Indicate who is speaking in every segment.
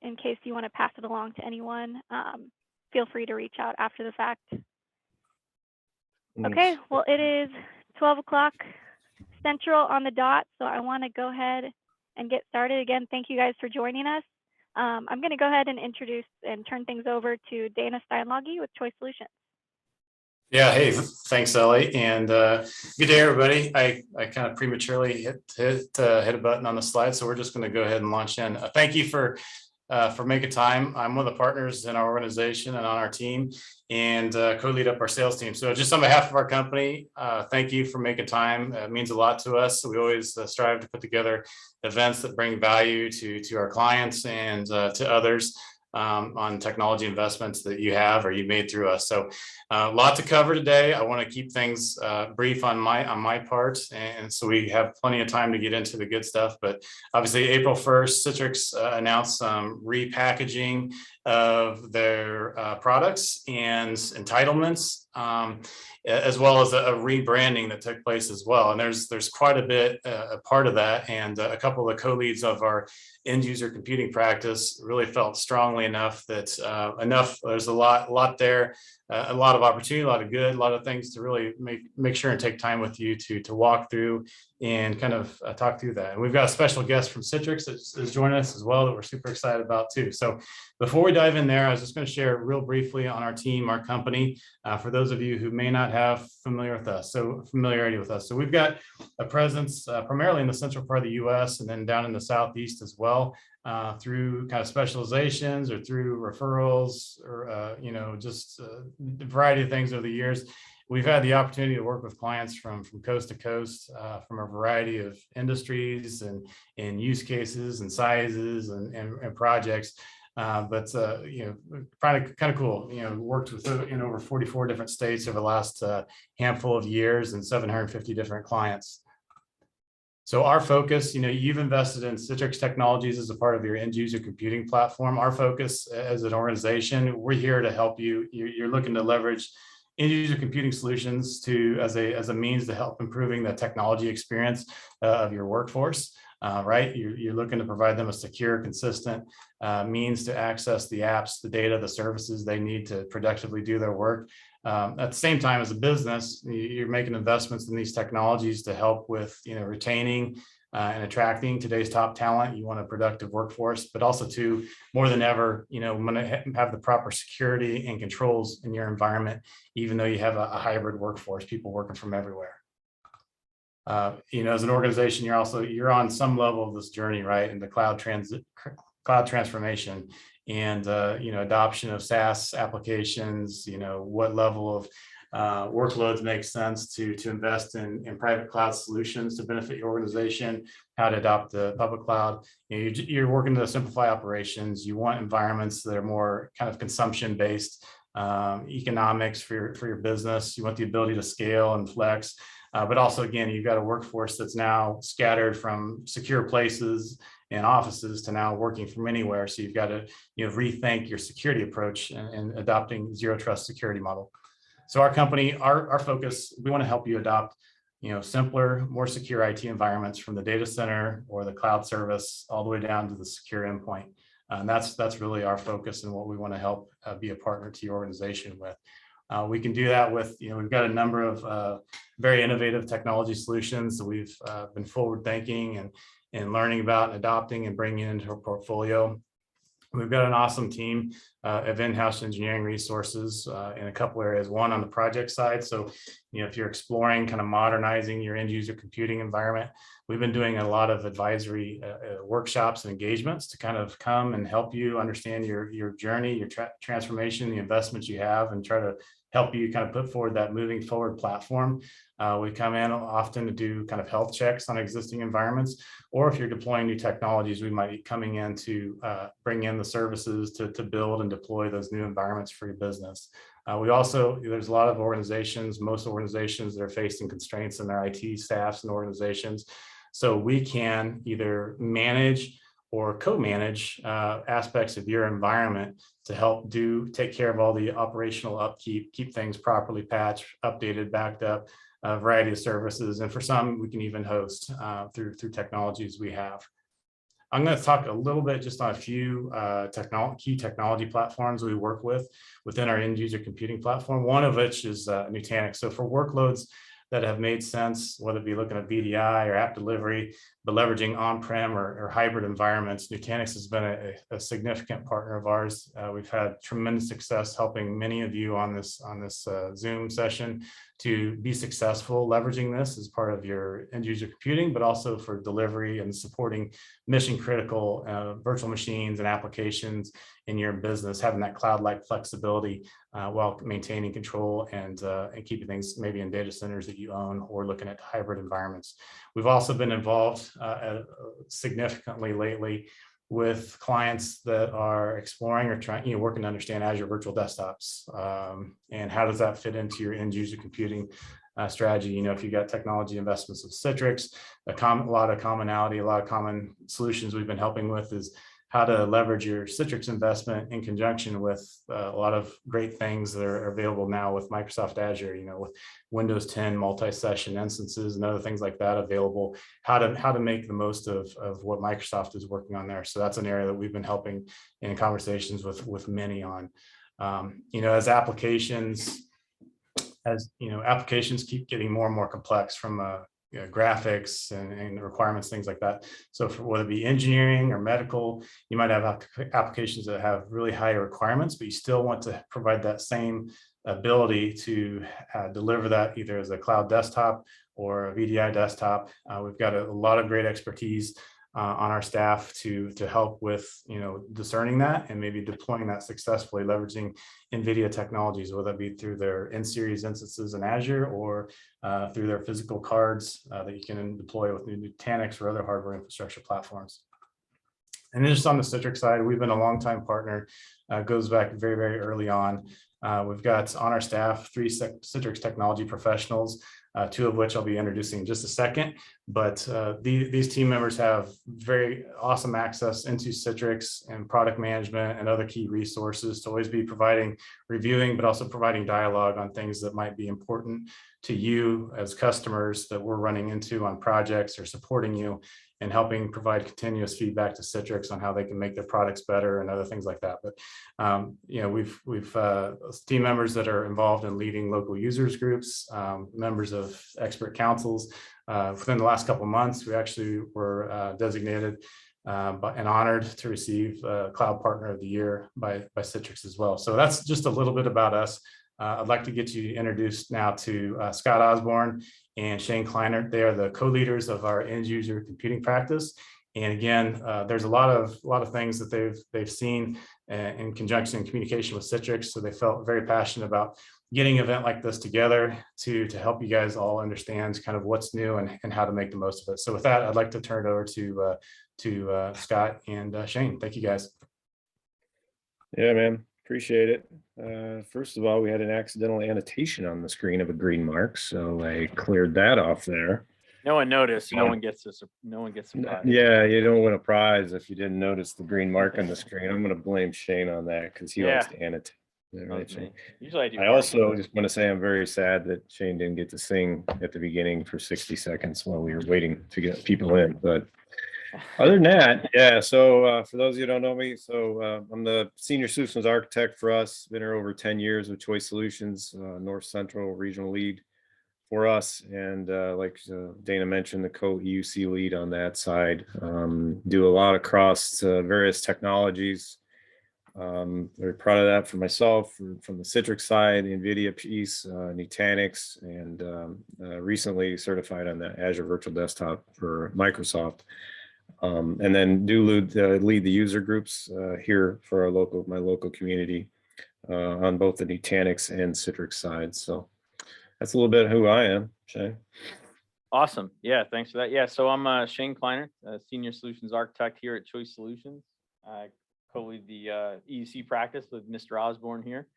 Speaker 1: in case you want to pass it along to anyone. Feel free to reach out after the fact. Okay, well, it is 12 o'clock Central on the dot, so I want to go ahead and get started. Again, thank you guys for joining us. I'm going to go ahead and introduce and turn things over to Dana Steinlage with Choice Solutions.
Speaker 2: Yeah, hey, thanks, Ellie, and good day, everybody. I kind of prematurely hit a button on the slide, so we're just going to go ahead and launch in. Thank you for making time. I'm one of the partners in our organization and on our team, and co-lead up our sales team. So just on behalf of our company, thank you for making time. It means a lot to us. We always strive to put together events that bring value to our clients and to others on technology investments that you have or you made through us. So a lot to cover today. I want to keep things brief on my part, and so we have plenty of time to get into the good stuff. But obviously, April 1st, Citrix announced some repackaging of their products and entitlements, as well as a rebranding that took place as well. And there's quite a bit a part of that, and a couple of the co-leads of our end user computing practice really felt strongly enough that there's a lot there, a lot of opportunity, a lot of good, a lot of things to really make sure and take time with you to walk through and kind of talk through that. And we've got a special guest from Citrix that is joining us as well that we're super excited about too. So before we dive in there, I was just going to share real briefly on our team, our company, for those of you who may not have familiarity with us. So we've got a presence primarily in the central part of the US and then down in the Southeast as well, through kind of specializations or through referrals or, just a variety of things over the years. We've had the opportunity to work with clients from coast to coast, from a variety of industries and use cases and sizes and projects. But kind of cool. Worked with in over 44 different states over the last handful of years and 750 different clients. So our focus, you've invested in Citrix Technologies as a part of your end user computing platform. Our focus as an organization, we're here to help you. You're looking to leverage end user computing solutions as a means to help improving the technology experience of your workforce. Right? You're looking to provide them a secure, consistent means to access the apps, the data, the services they need to productively do their work. At the same time, as a business, you're making investments in these technologies to help with retaining and attracting today's top talent. You want a productive workforce, but also to more than ever, want to have the proper security and controls in your environment, even though you have a hybrid workforce, people working from everywhere. As an organization, you're on some level of this journey, right? In the cloud transformation and, adoption of SaaS applications, what level of workloads make sense to invest in private cloud solutions to benefit your organization, how to adopt the public cloud. You're working to simplify operations. You want environments that are more kind of consumption-based economics for your business. You want the ability to scale and flex. But also, again, you've got a workforce that's now scattered from secure places and offices to now working from anywhere. So you've got to rethink your security approach and adopting zero trust security model. So our company, our focus, we want to help you adopt simpler, more secure IT environments from the data center or the cloud service all the way down to the secure endpoint. And that's really our focus and what we want to help be a partner to your organization with. We can do that with, we've got a number of very innovative technology solutions that we've been forward thinking and learning about and adopting and bringing into our portfolio. We've got an awesome team of in-house engineering resources in a couple areas. One on the project side. So, if you're exploring kind of modernizing your end user computing environment, we've been doing a lot of advisory workshops and engagements to kind of come and help you understand your journey, your transformation, the investments you have, and try to help you kind of put forward that moving forward platform. We come in often to do kind of health checks on existing environments, or if you're deploying new technologies, we might be coming in to bring in the services to build and deploy those new environments for your business. There's a lot of organizations, most organizations that are facing constraints in their IT staffs and organizations. So we can either manage or co-manage aspects of your environment to help take care of all the operational upkeep, keep things properly patched, updated, backed up, a variety of services. And for some, we can even host through technologies we have. I'm going to talk a little bit just on a few key technology platforms we work with within our end user computing platform, one of which is Nutanix. So for workloads that have made sense, whether it be looking at VDI or app delivery, but leveraging on-prem or hybrid environments, Nutanix has been a significant partner of ours. We've had tremendous success helping many of you on this Zoom session to be successful leveraging this as part of your end user computing, but also for delivery and supporting mission critical virtual machines and applications in your business, having that cloud-like flexibility while maintaining control and keeping things maybe in data centers that you own or looking at hybrid environments. We've also been involved significantly lately with clients that are exploring or trying, working to understand Azure virtual desktops and how does that fit into your end user computing strategy. If you got technology investments with Citrix, a lot of commonality, a lot of common solutions we've been helping with is how to leverage your Citrix investment in conjunction with a lot of great things that are available now with Microsoft Azure, with Windows 10 multi-session instances and other things like that available, how to make the most of what Microsoft is working on there. So that's an area that we've been helping in conversations with many on. As applications keep getting more and more complex from graphics and requirements, things like that. So for whether it be engineering or medical, you might have applications that have really high requirements, but you still want to provide that same ability to deliver that either as a cloud desktop or a VDI desktop. We've got a lot of great expertise on our staff to help with discerning that and maybe deploying that successfully, leveraging NVIDIA technologies, whether it be through their N-series instances in Azure or through their physical cards that you can deploy with Nutanix or other hardware infrastructure platforms. And then just on the Citrix side, we've been a longtime partner, goes back very, very early on. We've got on our staff 3 Citrix technology professionals, 2 of which I'll be introducing in just a second. But these team members have very awesome access into Citrix and product management and other key resources to always be reviewing, but also providing dialogue on things that might be important to you as customers that we're running into on projects or supporting you and helping provide continuous feedback to Citrix on how they can make their products better and other things like that. But we've team members that are involved in leading local users groups, members of expert councils. Within the last couple of months, we actually were designated and honored to receive Cloud Partner of the Year by Citrix as well. So that's just a little bit about us. I'd like to get you introduced now to Scott Osborne and Shane Kleiner. They are the co-leaders of our end user computing practice. And again, there's a lot of things that they've seen in conjunction and communication with Citrix. So they felt very passionate about getting an event like this together to help you guys all understand kind of what's new and how to make the most of it. So with that, I'd like to turn it over to Scott and Shane. Thank you, guys.
Speaker 3: Yeah, man. Appreciate it. First of all, we had an accidental annotation on the screen of a green mark, so I cleared that off there.
Speaker 4: No one noticed. No one gets a prize.
Speaker 3: Yeah, you don't win a prize if you didn't notice the green mark on the screen. I'm going to blame Shane on that because he likes to annotate. Right, Shane?
Speaker 4: Usually I do.
Speaker 3: I also just want to say I'm very sad that Shane didn't get to sing at the beginning for 60 seconds while we were waiting to get people in. But other than that, yeah. So for those of you who don't know me, I'm the senior solutions architect for us. Been here over 10 years with Choice Solutions, North Central regional lead for us, and like Dana mentioned, the co-EUC lead on that side. Do a lot across various technologies. Very proud of that for myself, from the Citrix side, the NVIDIA piece, Nutanix, and recently certified on the Azure Virtual Desktop for Microsoft. And then do lead the user groups here for my local community on both the Nutanix and Citrix side. So that's a little bit who I am, Shane.
Speaker 4: Awesome. Yeah, thanks for that. Yeah, so I'm Shane Kleiner, Senior Solutions Architect here at Choice Solutions. I co-lead the EUC practice with Mr. Osborne here,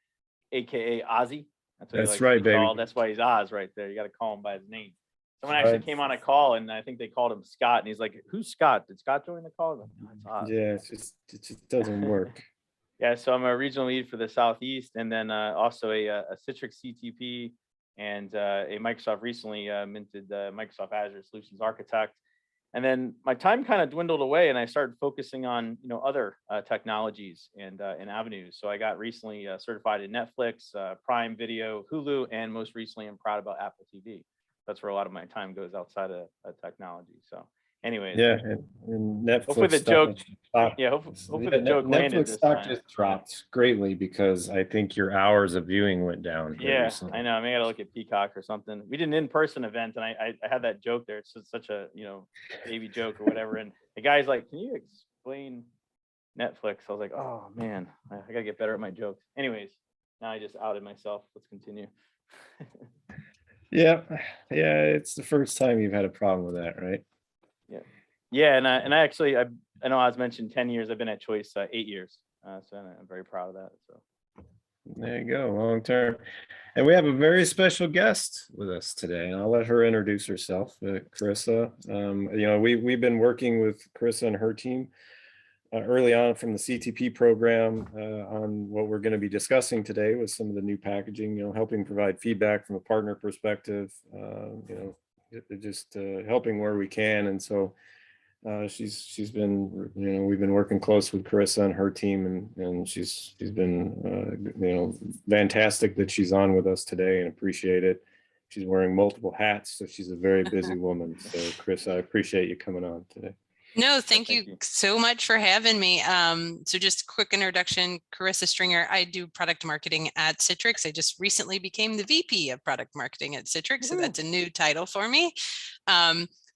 Speaker 4: AKA Ozzy.
Speaker 3: That's right, baby.
Speaker 4: That's why he's Oz right there. You got to call him by his name. Someone actually came on a call, and I think they called him Scott, and he's like, "Who's Scott? Did Scott join the call?" Like, no, it's Oz.
Speaker 3: Yeah, it just doesn't work.
Speaker 4: Yeah, so I'm a regional lead for the Southeast, and then also a Citrix CTP and a Microsoft recently minted Microsoft Azure Solutions Architect. And then my time kind of dwindled away, and I started focusing on other technologies and avenues. So I got recently certified in Netflix, Prime Video, Hulu, and most recently I'm proud about Apple TV. That's where a lot of my time goes outside of technology. So anyways,
Speaker 3: Yeah, and Netflix
Speaker 4: hopefully the
Speaker 3: stock-
Speaker 4: joke, yeah, hopefully the joke landed
Speaker 3: Netflix
Speaker 4: this
Speaker 3: stock
Speaker 4: time.
Speaker 3: just dropped greatly because I think your hours of viewing went down. here
Speaker 4: Yeah,
Speaker 3: recently.
Speaker 4: I know. I may gotta look at Peacock or something. We did an in-person event, and I had that joke there. It's just such a baby joke or whatever. And the guy's like, "Can you explain Netflix?" I was like, "Oh man, I gotta get better at my jokes." Anyways, now I just outed myself. Let's continue.
Speaker 3: Yeah, it's the first time you've had a problem with that, right?
Speaker 4: Yeah, and I actually I know I was mentioned 10 years. I've been at Choice 8 years, so I'm very proud of that. So
Speaker 3: There you go, long term. And we have a very special guest with us today, and I'll let her introduce herself, Carissa. We've been working with Carissa and her team early on from the CTP program on what we're going to be discussing today with some of the new packaging, helping provide feedback from a partner perspective, just helping where we can. And so she's been, we've been working close with Carissa and her team, and she's been, fantastic that she's on with us today, and appreciate it. She's wearing multiple hats, so she's a very busy woman. So Carissa, I appreciate you coming on today.
Speaker 5: No, thank you so much for having me. So just a quick introduction, Carissa Stringer. I do product marketing at Citrix. I just recently became the VP of product marketing at Citrix, so that's a new title for me.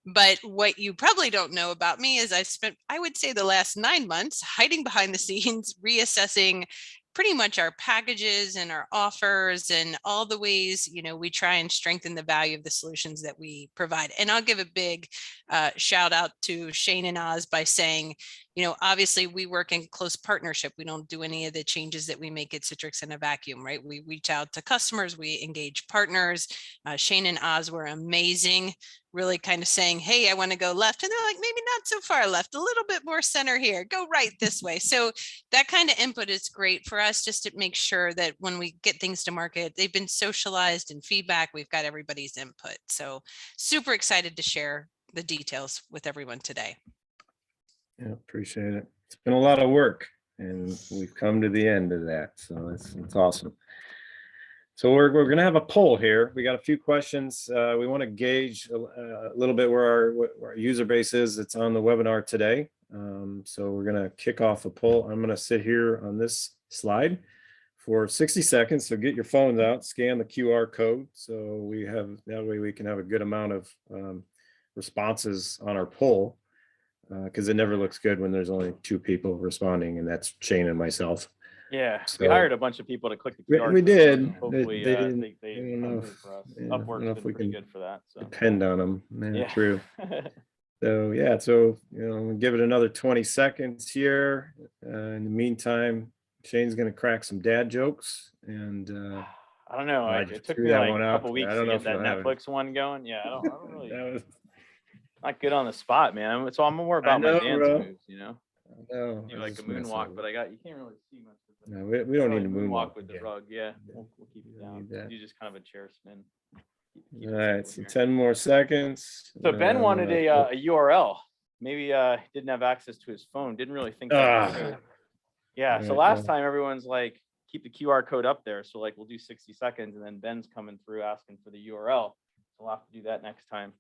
Speaker 5: But what you probably don't know about me is I spent, I would say, the last 9 months hiding behind the scenes, reassessing pretty much our packages and our offers and all the ways, we try and strengthen the value of the solutions that we provide. And I'll give a big shout out to Shane and Oz by saying, obviously we work in close partnership. We don't do any of the changes that we make at Citrix in a vacuum, right? We reach out to customers, we engage partners. Shane and Oz were amazing, really kind of saying, hey, I want to go left. And they're like, maybe not so far left, a little bit more center here, go right this way. So that kind of input is great for us, just to make sure that when we get things to market, they've been socialized and feedback, we've got everybody's input. So super excited to share the details with everyone today.
Speaker 3: Yeah, appreciate it. It's been a lot of work, and we've come to the end of that. So it's awesome. So we're going to have a poll here. We got a few questions. We want to gauge a little bit where our user base is. It's on the webinar today. So we're going to kick off a poll. I'm going to sit here on this slide for 60 seconds. So get your phones out, scan the QR code. So that way we can have a good amount of responses on our poll, because it never looks good when there's only 2 people responding, and that's Shane and myself.
Speaker 4: yeah,
Speaker 3: So
Speaker 4: we hired a bunch of people to click the QR
Speaker 3: we
Speaker 4: code.
Speaker 3: did.
Speaker 4: Hopefully
Speaker 3: They
Speaker 4: they
Speaker 3: don't know
Speaker 4: come
Speaker 3: if-
Speaker 4: through for us.
Speaker 3: yeah, I don't know
Speaker 4: Upwork's
Speaker 3: if
Speaker 4: been
Speaker 3: we
Speaker 4: pretty
Speaker 3: can
Speaker 4: good for that. So
Speaker 3: depend on them.
Speaker 4: yeah,
Speaker 3: True. So yeah, so we'll give it another 20 seconds here. In the meantime, Shane's gonna crack some dad jokes, and
Speaker 4: I don't know.
Speaker 3: I
Speaker 4: It
Speaker 3: just
Speaker 4: took
Speaker 3: threw
Speaker 4: me
Speaker 3: that
Speaker 4: like
Speaker 3: one
Speaker 4: a
Speaker 3: out
Speaker 4: couple
Speaker 3: there. I
Speaker 4: weeks
Speaker 3: don't
Speaker 4: to
Speaker 3: know
Speaker 4: get
Speaker 3: if
Speaker 4: that
Speaker 3: you'll have it.
Speaker 4: Netflix one going. Yeah, I don't really.
Speaker 3: that was,
Speaker 4: Not good on the spot, man. So I'm more about
Speaker 3: know,
Speaker 4: my dance
Speaker 3: bro.
Speaker 4: moves,
Speaker 3: no,
Speaker 4: do like a moonwalk, but you can't really see much.
Speaker 3: No, we don't need to
Speaker 4: moonwalk
Speaker 3: moonwalk
Speaker 4: with the
Speaker 3: again.
Speaker 4: rug. Yeah, we'll keep it
Speaker 3: We don't
Speaker 4: down.
Speaker 3: need that.
Speaker 4: You just kind of a chair spin. Keep
Speaker 3: All
Speaker 4: it
Speaker 3: right,
Speaker 4: simple
Speaker 3: so
Speaker 4: here.
Speaker 3: 10 more seconds.
Speaker 4: So Ben wanted a URL. Maybe didn't have access to his phone. Didn't really think that through. Yeah. So last time everyone's like, keep the QR code up there. So like we'll do 60 seconds, and then Ben's coming through asking for the URL. So we'll have to do that next time.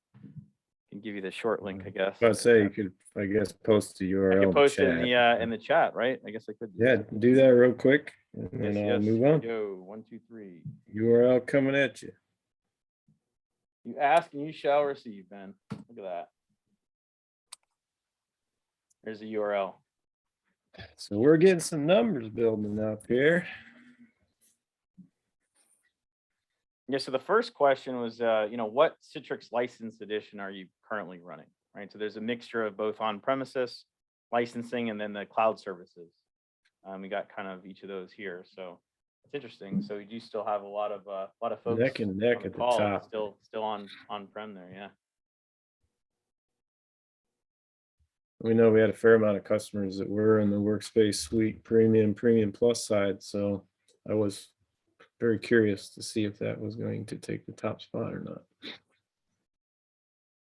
Speaker 4: Can give you the short link, I guess.
Speaker 3: I'd say you could, I guess, post the URL.
Speaker 4: I could post it
Speaker 3: chat.
Speaker 4: in the chat, right? I guess I could.
Speaker 3: Yeah, do that real quick, and then I'll move on.
Speaker 4: Go 1, 2, 3.
Speaker 3: URL coming at you.
Speaker 4: You ask and you shall receive, Ben. Look at that. There's a URL.
Speaker 3: So we're getting some numbers building up here.
Speaker 4: Yeah, so the first question was, what Citrix license edition are you currently running, right? So there's a mixture of both on-premises licensing and then the cloud services. We got kind of each of those here, so it's interesting. So we do still have a lot of folks
Speaker 3: Neck and neck
Speaker 4: on the
Speaker 3: at the
Speaker 4: call
Speaker 3: top.
Speaker 4: still on-prem there, yeah.
Speaker 3: We know we had a fair amount of customers that were in the Workspace Suite Premium Plus side, so I was very curious to see if that was going to take the top spot or not.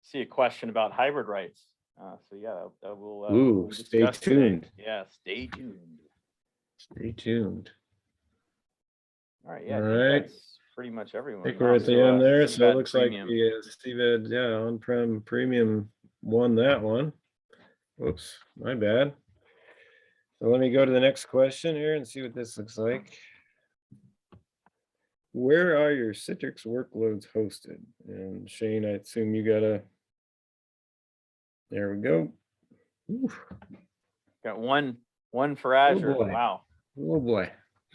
Speaker 4: See a question about hybrid rights. So yeah, that will.
Speaker 3: Ooh,
Speaker 4: we'll
Speaker 3: stay
Speaker 4: discuss today.
Speaker 3: tuned.
Speaker 4: Yeah, stay tuned.
Speaker 3: Stay tuned.
Speaker 4: All right. Yeah,
Speaker 3: All
Speaker 4: I think
Speaker 3: right.
Speaker 4: that's pretty much everyone.
Speaker 3: I think we're at the end there. So it looks like
Speaker 4: Premium.
Speaker 3: the Steve Ed, yeah, on-prem premium won that one. Whoops, my bad. So let me go to the next question here and see what this looks like. Where are your Citrix workloads hosted? And Shane, I assume you got a, there we go. Ooh,
Speaker 4: Got one for Azure.
Speaker 3: boy.
Speaker 4: Wow.
Speaker 3: oh boy.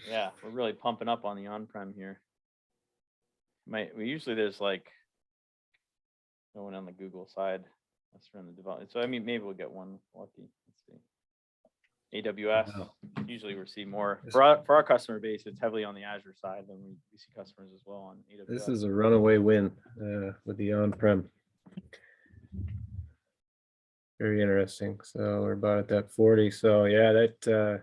Speaker 4: Yeah, we're really pumping up on the on-prem here. Usually there's like no one on the Google side. That's run the development. So I mean, maybe we'll get one lucky. Let's see. AWS.
Speaker 3: Wow.
Speaker 4: Usually we see more for our customer base. It's heavily on the Azure side, then we see customers as well on AWS.
Speaker 3: This is a runaway win with the on-prem. Very interesting. So we're about at that 40. So yeah, that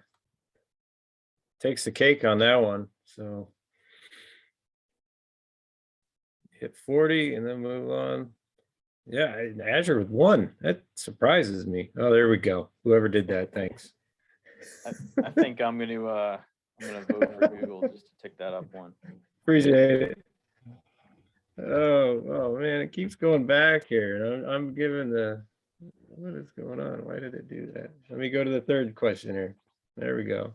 Speaker 3: takes the cake on that one. So hit 40 and then move on. Yeah, Azure with 1. That surprises me. Oh, there we go. Whoever did that, thanks.
Speaker 4: I think I'm gonna vote for Google just to tick that up 1.
Speaker 3: Appreciate it. Oh man, it keeps going back here. I'm giving the, what is going on? Why did it do that? Let me go to the third question here. There we go.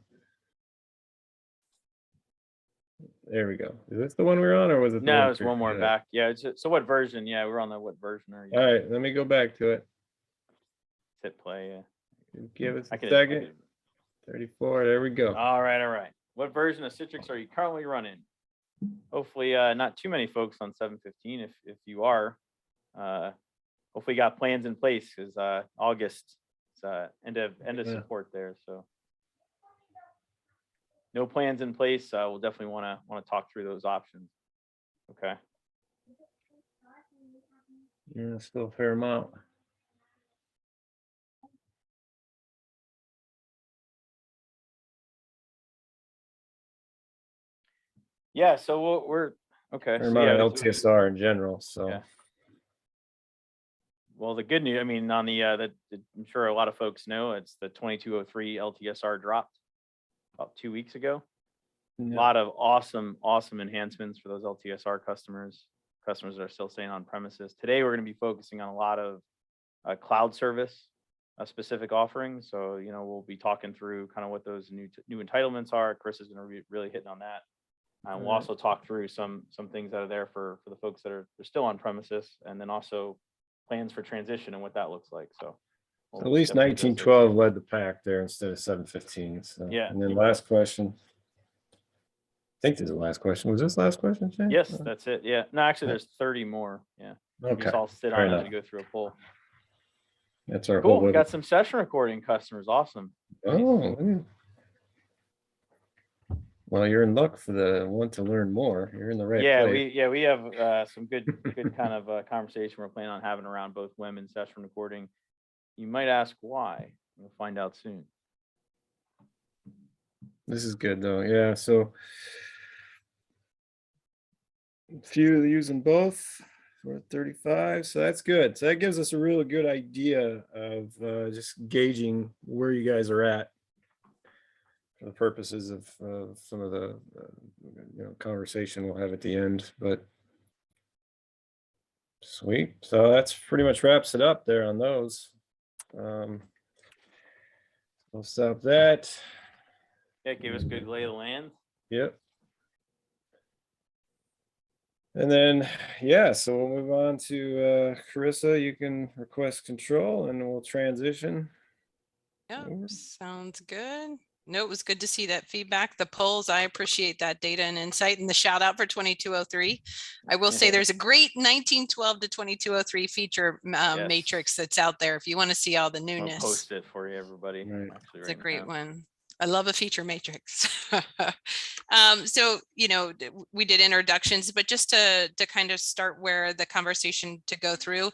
Speaker 3: There we go. Is this the one we're on, or was it?
Speaker 4: No, it's one more back. Yeah. So what version? Yeah, we're on the what version are you?
Speaker 3: All right, let me go back to it.
Speaker 4: Hit play. Yeah.
Speaker 3: Give us a second. 34. There we go.
Speaker 4: All right. What version of Citrix are you currently running? Hopefully, not too many folks on 7.15. If you are, hopefully, you got plans in place because August is end of support there. So. No plans in place. We'll definitely want to talk through those options. Okay.
Speaker 3: Yeah, still a fair amount.
Speaker 4: Yeah. So we're okay.
Speaker 3: Fair
Speaker 4: So
Speaker 3: amount of LTSR in general. So.
Speaker 4: Yeah. Well, the good news. I mean, on the I'm sure a lot of folks know it's the 2203 LTSR dropped about 2 weeks ago.
Speaker 3: Yeah.
Speaker 4: A lot of awesome enhancements for those LTSR customers that are still staying on premises. Today, we're going to be focusing on a lot of cloud service specific offerings. So, we'll be talking through kind of what those new entitlements are. Chris is going to be really hitting on that. We'll also talk through some things that are there for the folks that are still on premises, and then also plans for transition and what that looks like. So
Speaker 3: at least 1912 led the pack there instead of 715. So
Speaker 4: yeah.
Speaker 3: And then last question. I think this is the last question. Was this last question, Shane?
Speaker 4: Yes, that's it. Yeah. No, actually, there's 30 more. Yeah.
Speaker 3: Okay.
Speaker 4: Just all sit on as we go through a poll.
Speaker 3: That's our
Speaker 4: cool.
Speaker 3: whole.
Speaker 4: We got some session recording customers. Awesome.
Speaker 3: Oh. Nice. Well, you're in luck for the want to learn more. You're in the right place.
Speaker 4: We have some good kind of conversation we're planning on having around both WEM and session recording. You might ask why. We'll find out soon.
Speaker 3: This is good though. Yeah. So a few using both for 35. So that's good. So that gives us a really good idea of just gauging where you guys are at for the purposes of some of the conversation we'll have at the end. But sweet. So that's pretty much wraps it up there on those. We'll stop that.
Speaker 4: Yeah, give us a good lay of the land.
Speaker 3: Yep. And then, yeah, so we'll move on to Carissa. You can request control and we'll transition.
Speaker 5: Yeah, sounds good. No, it was good to see that feedback. The polls, I appreciate that data and insight, and the shout out for 2203. I will say there's a great 1912 to 2203 feature matrix that's out there if you want to see all the newness.
Speaker 4: I'll post it for you, everybody.
Speaker 3: Right.
Speaker 5: It's a great one. I love a feature matrix. So, we did introductions, but just to kind of start where the conversation to go through,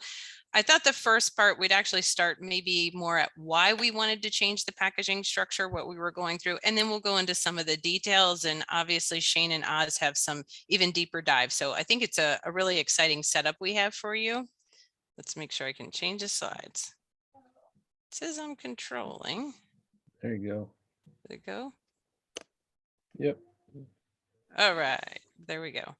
Speaker 5: I thought the first part we'd actually start maybe more at why we wanted to change the packaging structure, what we were going through, and then we'll go into some of the details. And obviously Shane and Oz have some even deeper dive. So I think it's a really exciting setup we have for you. Let's make sure I can change the slides. says I'm controlling.
Speaker 3: There you go.
Speaker 5: There we go.
Speaker 3: Yep.
Speaker 5: All right, there we go.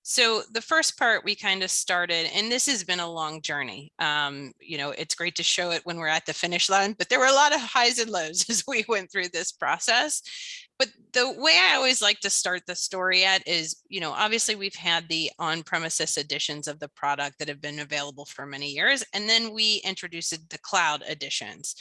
Speaker 5: So the first part we kind of started, and this has been a long journey. You know, it's great to show it when we're at the finish line, but there were a lot of highs and lows as we went through this process. But the way I always like to start the story at is, you know, obviously we've had the on-premises editions of the product that have been available for many years, and then we introduced the cloud editions.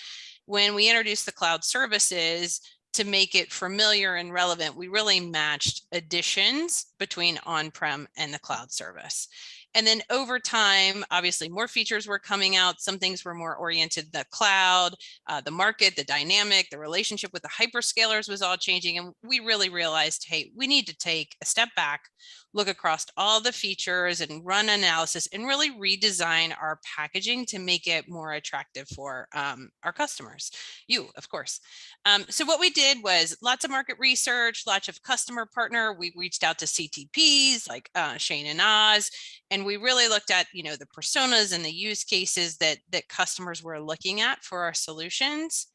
Speaker 5: When we introduced the cloud services, to make it familiar and relevant, we really matched additions between on-prem and the cloud service. And then over time, obviously more features were coming out. Some things were more oriented to the cloud, the market, the dynamic, the relationship with the hyperscalers was all changing. And we really realized, hey, we need to take a step back, look across all the features and run analysis and really redesign our packaging to make it more attractive for our customers, you, of course. So what we did was lots of market research, lots of customer partner. We reached out to CTPs like Shane and Oz, and we really looked at, you know, the personas and the use cases that customers were looking at for our solutions.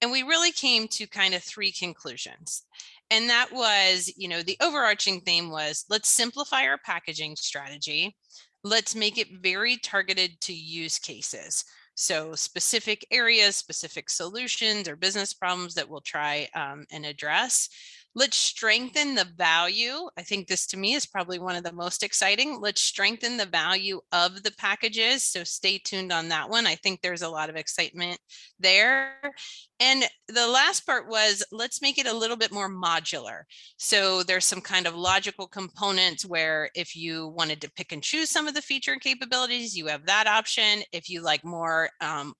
Speaker 5: And we really came to kind of 3 conclusions. And that was, you know, the overarching theme was, let's simplify our packaging strategy. Let's make it very targeted to use cases. So specific areas, specific solutions or business problems that we'll try and address. Let's strengthen the value. I think this to me is probably one of the most exciting. Let's strengthen the value of the packages. So stay tuned on that one. I think there's a lot of excitement there. And the last part was, let's make it a little bit more modular. So there's some kind of logical components where if you wanted to pick and choose some of the feature and capabilities, you have that option. If you like more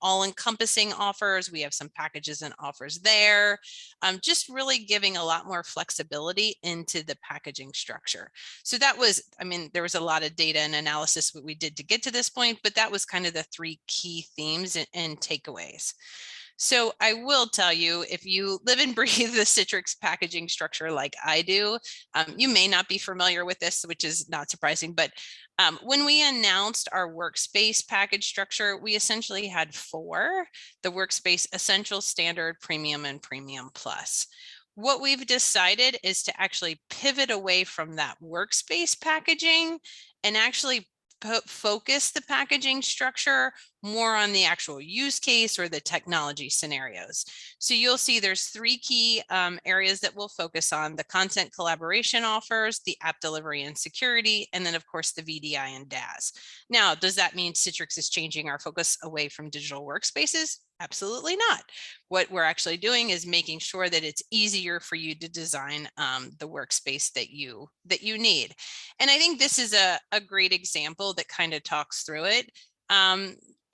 Speaker 5: all-encompassing offers, we have some packages and offers there. Just really giving a lot more flexibility into the packaging structure. So that was, I mean, there was a lot of data and analysis that we did to get to this point, but that was kind of the 3 key themes and takeaways. So I will tell you, if you live and breathe the Citrix packaging structure like I do, you may not be familiar with this, which is not surprising, but when we announced our Workspace package structure, we essentially had 4, the Workspace Essential, Standard, Premium, and Premium Plus. What we've decided is to actually pivot away from that Workspace packaging and actually focus the packaging structure more on the actual use case or the technology scenarios. So you'll see there's 3 key areas that we'll focus on: the content collaboration offers, the app delivery and security, and then of course the VDI and DAS. Now, does that mean Citrix is changing our focus away from digital workspaces? Absolutely not. What we're actually doing is making sure that it's easier for you to design the workspace that you need. And I think this is a great example that kind of talks through it.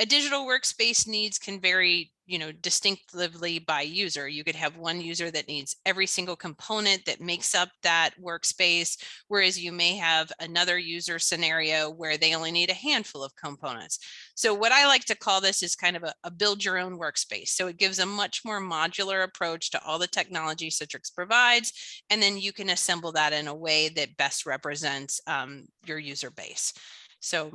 Speaker 5: A digital workspace needs can vary, you know, distinctively by user. You could have one user that needs every single component that makes up that workspace, whereas you may have another user scenario where they only need a handful of components. So what I like to call this is kind of a build your own workspace. So it gives a much more modular approach to all the technology Citrix provides, and then you can assemble that in a way that best represents your user base. So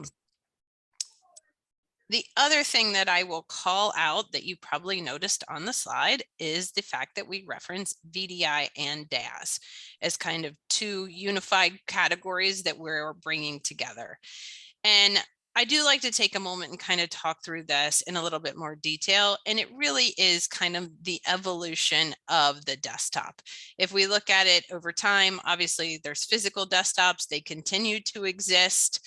Speaker 5: the other thing that I will call out that you probably noticed on the slide is the fact that we reference VDI and DAS as kind of 2 unified categories that we're bringing together. And I do like to take a moment and kind of talk through this in a little bit more detail. And it really is kind of the evolution of the desktop. If we look at it over time, obviously there's physical desktops, they continue to exist.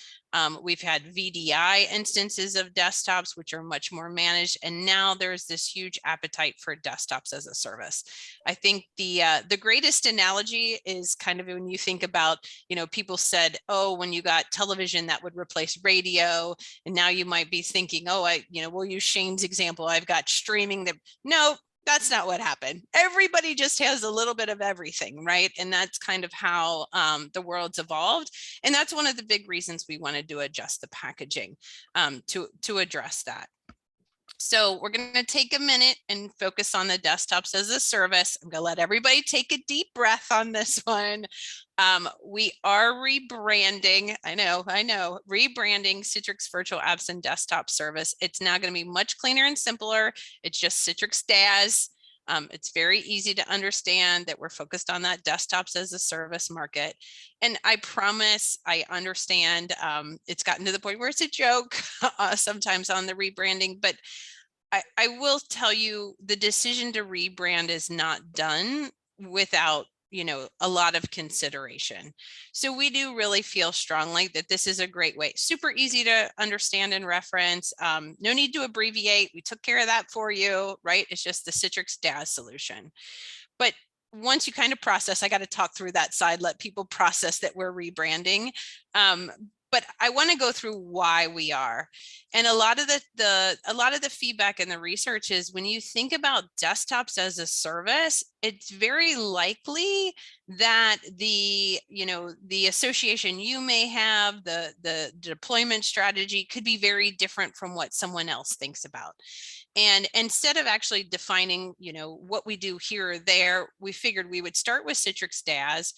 Speaker 5: We've had VDI instances of desktops, which are much more managed. And now there's this huge appetite for desktops as a service. I think the greatest analogy is kind of when you think about, you know, people said, oh, when you got television, that would replace radio. And now you might be thinking, oh, we'll use Shane's example. I've got streaming that, no. That's not what happened. Everybody just has a little bit of everything, right? And that's kind of how the world's evolved. And that's one of the big reasons we wanted to adjust the packaging to address that. So we're going to take a minute and focus on the desktops as a service. I'm going to let everybody take a deep breath on this one. We are rebranding. I know, rebranding Citrix Virtual Apps and Desktop Service. It's now going to be much cleaner and simpler. It's just Citrix DAS. It's very easy to understand that we're focused on that desktops as a service market. And I promise, I understand it's gotten to the point where it's a joke sometimes on the rebranding, but I will tell you the decision to rebrand is not done without, you know, a lot of consideration. So we do really feel strongly that this is a great way, super easy to understand and reference. No need to abbreviate. We took care of that for you, right? It's just the Citrix DAS solution. But once you kind of process, I got to talk through that side, let people process that we're rebranding. But I want to go through why we are. And a lot of the feedback and the research is when you think about desktops as a service, it's very likely that the association you may have, the deployment strategy could be very different from what someone else thinks about. And instead of actually defining, you know, what we do here or there, we figured we would start with Citrix DAS.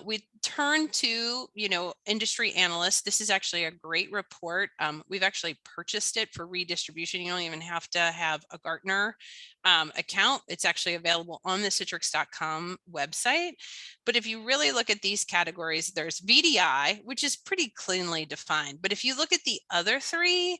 Speaker 5: We turn to, you know, industry analysts. This is actually a great report. We've actually purchased it for redistribution. You don't even have to have a Gartner account. It's actually available on the citrix.com website. But if you really look at these categories, there's VDI, which is pretty cleanly defined. But if you look at the other three,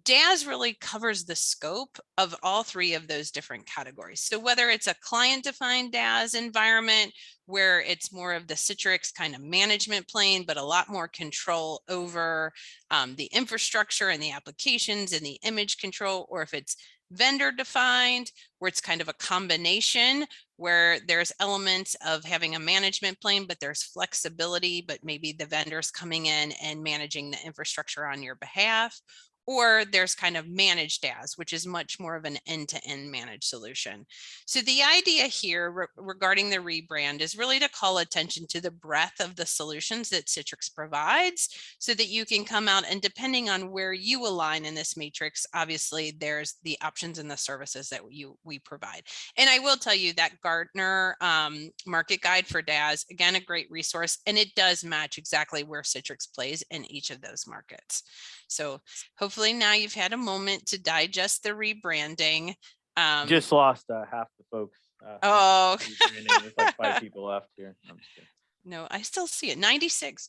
Speaker 5: DAS really covers the scope of all three of those different categories. So whether it's a client-defined DAS environment, where it's more of the Citrix kind of management plane, but a lot more control over the infrastructure and the applications and the image control, or if it's vendor defined, where it's kind of a combination, where there's elements of having a management plane, but there's flexibility, but maybe the vendor's coming in and managing the infrastructure on your behalf. Or there's kind of managed DAS, which is much more of an end-to-end managed solution. So the idea here regarding the rebrand is really to call attention to the breadth of the solutions that Citrix provides so that you can come out and depending on where you align in this matrix, obviously there's the options and the services that we provide. And I will tell you that Gartner market guide for DAS, again, a great resource, and it does match exactly where Citrix plays in each of those markets. So hopefully now you've had a moment to digest the rebranding.
Speaker 4: Just lost half the folks.
Speaker 5: Oh,
Speaker 4: there's like 5 people left here. I'm just kidding.
Speaker 5: No, I still see it. 96,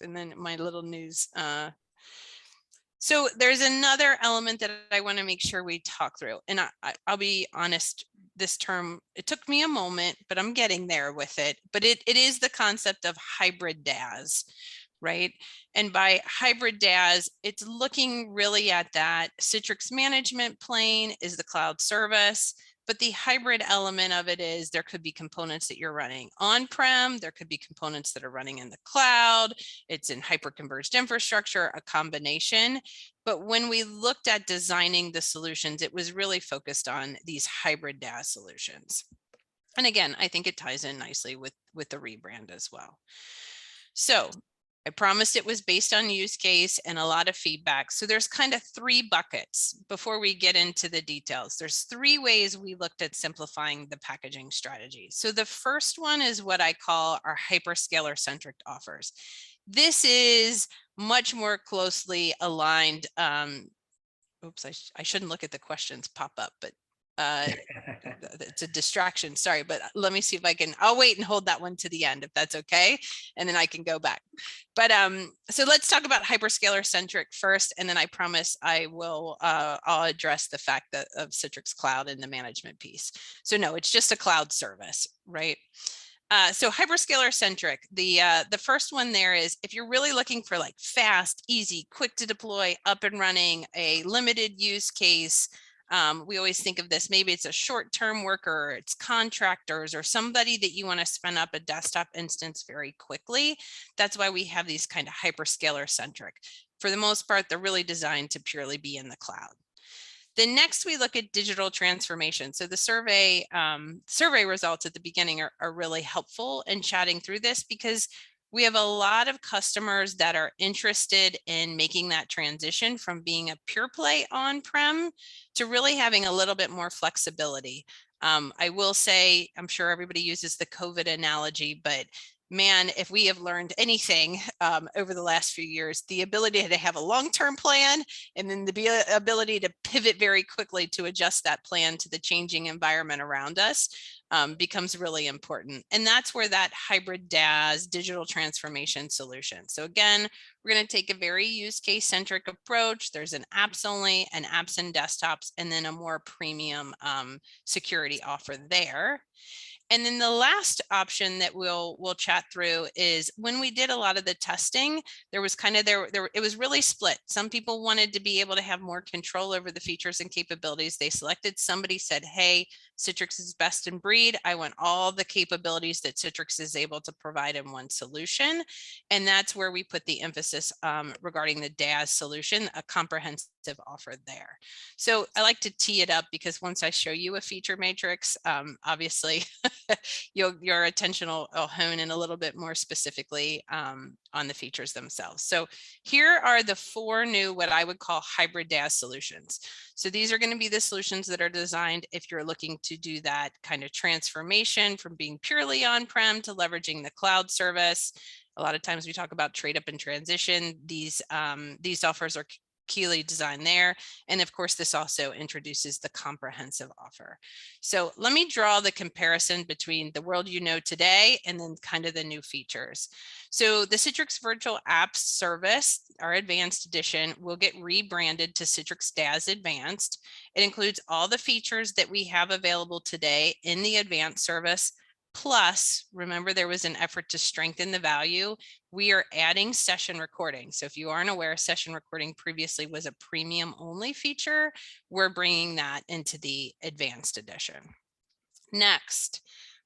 Speaker 5: and then my little news. So there's another element that I want to make sure we talk through. And I'll be honest, this term, it took me a moment, but I'm getting there with it. But it is the concept of hybrid DAS. Right. And by hybrid DAS, it's looking really at that Citrix management plane is the cloud service, but the hybrid element of it is there could be components that you're running on-prem, there could be components that are running in the cloud, it's in hyper-converged infrastructure, a combination. But when we looked at designing the solutions, it was really focused on these hybrid DAS solutions. And again, I think it ties in nicely with the rebrand as well. So I promised it was based on use case and a lot of feedback. So there's kind of 3 buckets before we get into the details. There's 3 ways we looked at simplifying the packaging strategy. So the first one is what I call our hyperscaler centric offers. This is much more closely aligned. Oops, I shouldn't look at the questions pop up, but it's a distraction, sorry, but let me see if I'll wait and hold that one to the end if that's okay, and then I can go back. But so let's talk about hyperscaler centric first, and then I promise I will I'll address the fact that of Citrix Cloud and the management piece. So no, it's just a cloud service, right? So hyperscaler centric, the first one there is if you're really looking for like fast, easy, quick to deploy, up and running, a limited use case. We always think of this, maybe it's a short-term worker, it's contractors or somebody that you want to spin up a desktop instance very quickly. That's why we have these kind of hyperscaler centric. For the most part, they're really designed to purely be in the cloud. Then next we look at digital transformation. So the survey results at the beginning are really helpful in chatting through this because we have a lot of customers that are interested in making that transition from being a pure play on-prem to really having a little bit more flexibility. I will say, I'm sure everybody uses the COVID analogy, but man, if we have learned anything over the last few years, the ability to have a long-term plan and then the ability to pivot very quickly to adjust that plan to the changing environment around us becomes really important. And that's where that hybrid DaaS digital transformation solution. So again, we're going to take a very use case centric approach. There's an apps only, an apps and desktops, and then a more premium security offer there. And then the last option that we'll chat through is when we did a lot of the testing, there was kind of it was really split. Some people wanted to be able to have more control over the features and capabilities they selected. Somebody said, hey, Citrix is best in breed. I want all the capabilities that Citrix is able to provide in one solution. And that's where we put the emphasis regarding the DaaS solution, a comprehensive offer there. So I like to tee it up because once I show you a feature matrix, obviously your attention will hone in a little bit more specifically on the features themselves. So here are the 4 new, what I would call hybrid DaaS solutions. So these are going to be the solutions that are designed if you're looking to do that kind of transformation from being purely on-prem to leveraging the cloud service. A lot of times we talk about trade up and transition. These offers are keenly designed there. And of course, this also introduces the comprehensive offer. So let me draw the comparison between the world you know today and then kind of the new features. So the Citrix Virtual Apps Service, our advanced edition, will get rebranded to Citrix DaaS Advanced. It includes all the features that we have available today in the advanced service. Plus, remember, there was an effort to strengthen the value. We are adding session recording. So if you aren't aware, session recording previously was a premium only feature. We're bringing that into the advanced edition. Next,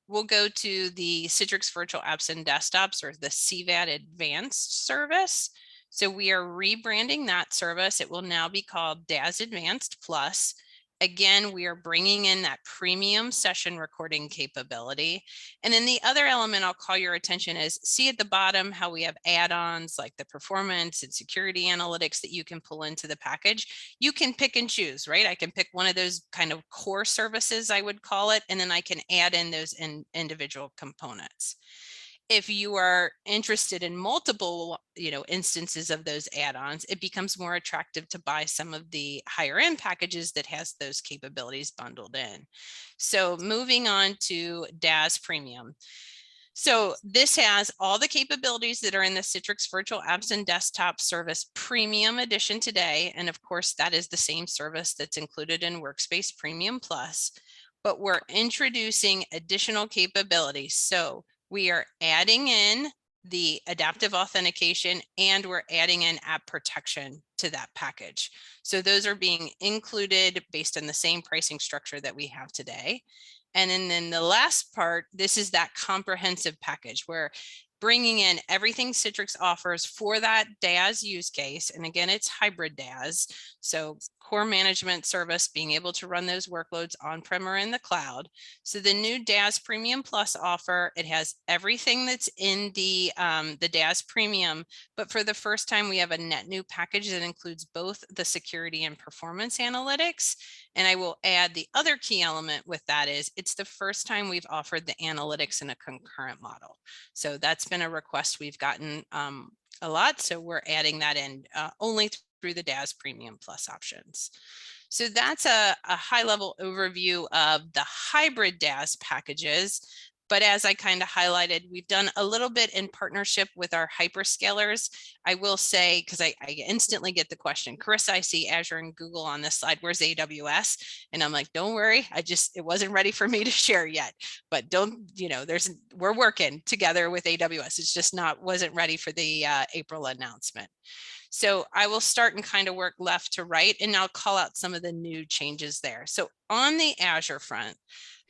Speaker 5: we'll go to the Citrix Virtual Apps and Desktops, or the CVAD Advanced service. So we are rebranding that service. It will now be called DaaS Advanced Plus. Again, we are bringing in that premium session recording capability. And then the other element I'll call your attention is, see at the bottom how we have add-ons like the performance and security analytics that you can pull into the package. You can pick and choose, right? I can pick one of those kind of core services, I would call it, and then I can add in those individual components. If you are interested in multiple, instances of those add-ons, it becomes more attractive to buy some of the higher end packages that has those capabilities bundled in. So moving on to DaaS Premium. So this has all the capabilities that are in the Citrix Virtual Apps and Desktop Service Premium Edition today. And of course, that is the same service that's included in Workspace Premium Plus, but we're introducing additional capabilities. So we are adding in the adaptive authentication and we're adding in app protection to that package. So those are being included based on the same pricing structure that we have today. And then the last part, this is that comprehensive package where bringing in everything Citrix offers for that DaaS use case. And again, it's hybrid DaaS. So core management service, being able to run those workloads on-prem or in the cloud. So the new DaaS Premium Plus offer, it has everything that's in the DaaS Premium, but for the first time, we have a net new package that includes both the security and performance analytics. And I will add the other key element with that is it's the first time we've offered the analytics in a concurrent model. So that's been a request we've gotten a lot. So we're adding that in only through the DaaS Premium Plus options. So that's a high level overview of the hybrid DaaS packages. But as I kind of highlighted, we've done a little bit in partnership with our hyperscalers. I will say, because I instantly get the question, Carissa, I see Azure and Google on this slide, where's AWS? And I'm like, don't worry, it wasn't ready for me to share yet, but we're working together with AWS. It's just wasn't ready for the April announcement. So I will start and kind of work left to right, and I'll call out some of the new changes there. So on the Azure front,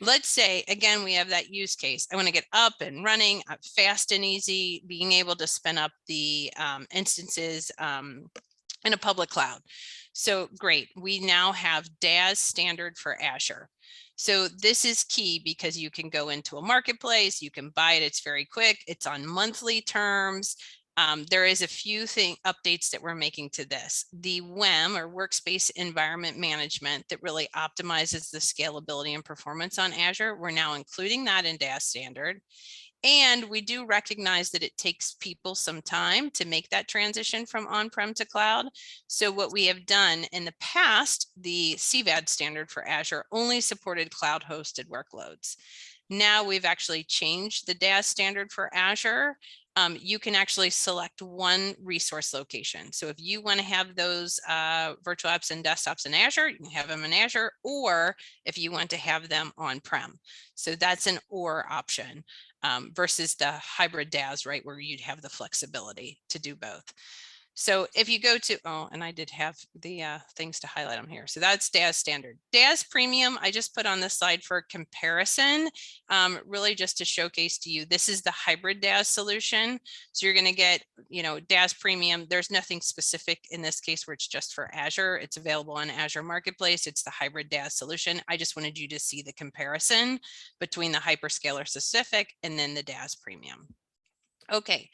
Speaker 5: let's say, again, we have that use case. I want to get up and running, fast and easy, being able to spin up the instances in a public cloud. So great. We now have DaaS standard for Azure. So this is key because you can go into a marketplace, you can buy it, it's very quick, it's on monthly terms. There is a few updates that we're making to this. The WEM, or Workspace Environment Management, that really optimizes the scalability and performance on Azure. We're now including that in DAS standard. And we do recognize that it takes people some time to make that transition from on-prem to cloud. So what we have done in the past, the CVAD standard for Azure only supported cloud hosted workloads. Now we've actually changed the DAS standard for Azure. You can actually select one resource location. So if you want to have those virtual apps and desktops in Azure, you can have them in Azure, or if you want to have them on-prem. So that's an or option versus the hybrid DAS, right, where you'd have the flexibility to do both. So if you go to, oh, and I did have the things to highlight them here. So that's DAS standard. DAS premium, I just put on this slide for comparison, really just to showcase to you, this is the hybrid DAS solution. So you're going to get, you know, DAS premium. There's nothing specific in this case where it's just for Azure. It's available on Azure Marketplace. It's the hybrid DAS solution. I just wanted you to see the comparison between the hyperscaler specific and then the DAS premium. Okay.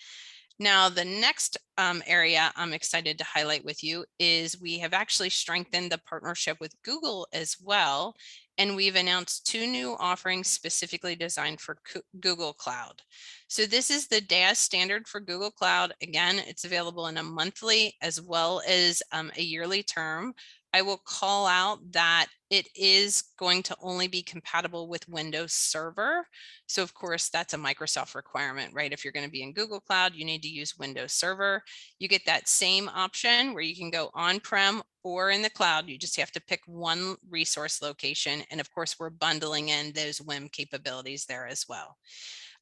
Speaker 5: Now, the next area I'm excited to highlight with you is we have actually strengthened the partnership with Google as well. And we've announced 2 new offerings specifically designed for Google Cloud. So this is the DAS standard for Google Cloud. Again, it's available in a monthly as well as a yearly term. I will call out that it is going to only be compatible with Windows Server. So of course, that's a Microsoft requirement, right? If you're going to be in Google Cloud, you need to use Windows Server. You get that same option where you can go on-prem or in the cloud. You just have to pick one resource location. And of course, we're bundling in those WIM capabilities there as well.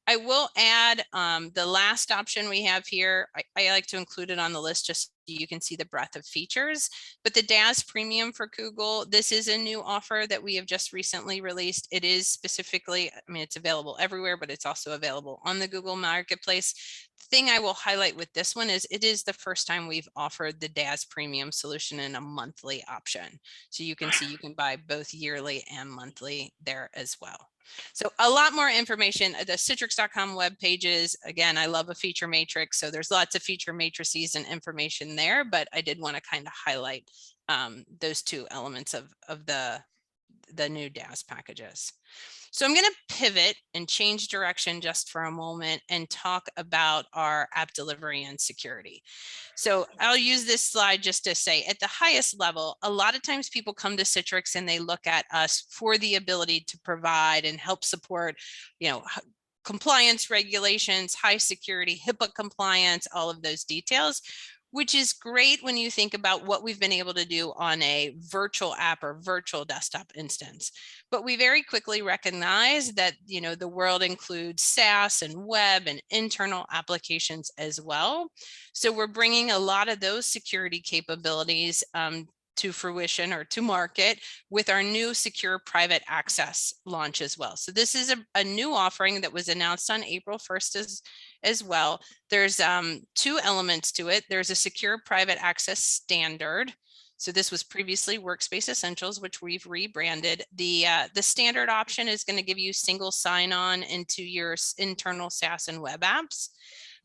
Speaker 5: I will add the last option we have here. I like to include it on the list just so you can see the breadth of features, but the DAS premium for Google, this is a new offer that we have just recently released. It is specifically, I mean, it's available everywhere, but it's also available on the Google Marketplace. The thing I will highlight with this one is it is the first time we've offered the DAS premium solution in a monthly option. So you can see you can buy both yearly and monthly there as well. So a lot more information at the citrix.com web pages. Again, I love a feature matrix. So there's lots of feature matrices and information there, but I did want to kind of highlight those 2 elements of the new DAS packages. So I'm going to pivot and change direction just for a moment and talk about our app delivery and security. So I'll use this slide just to say at the highest level, a lot of times people come to Citrix and they look at us for the ability to provide and help support, you know, compliance regulations, high security, HIPAA compliance, all of those details, which is great when you think about what we've been able to do on a virtual app or virtual desktop instance. But we very quickly recognize that, you know, the world includes SaaS and web and internal applications as well. So we're bringing a lot of those security capabilities to fruition or to market with our new secure private access launch as well. So this is a new offering that was announced on April 1st as well. There's 2 elements to it. There's a secure private access standard. So this was previously Workspace Essentials, which we've rebranded. The standard option is going to give you single sign-on into your internal SaaS and web apps.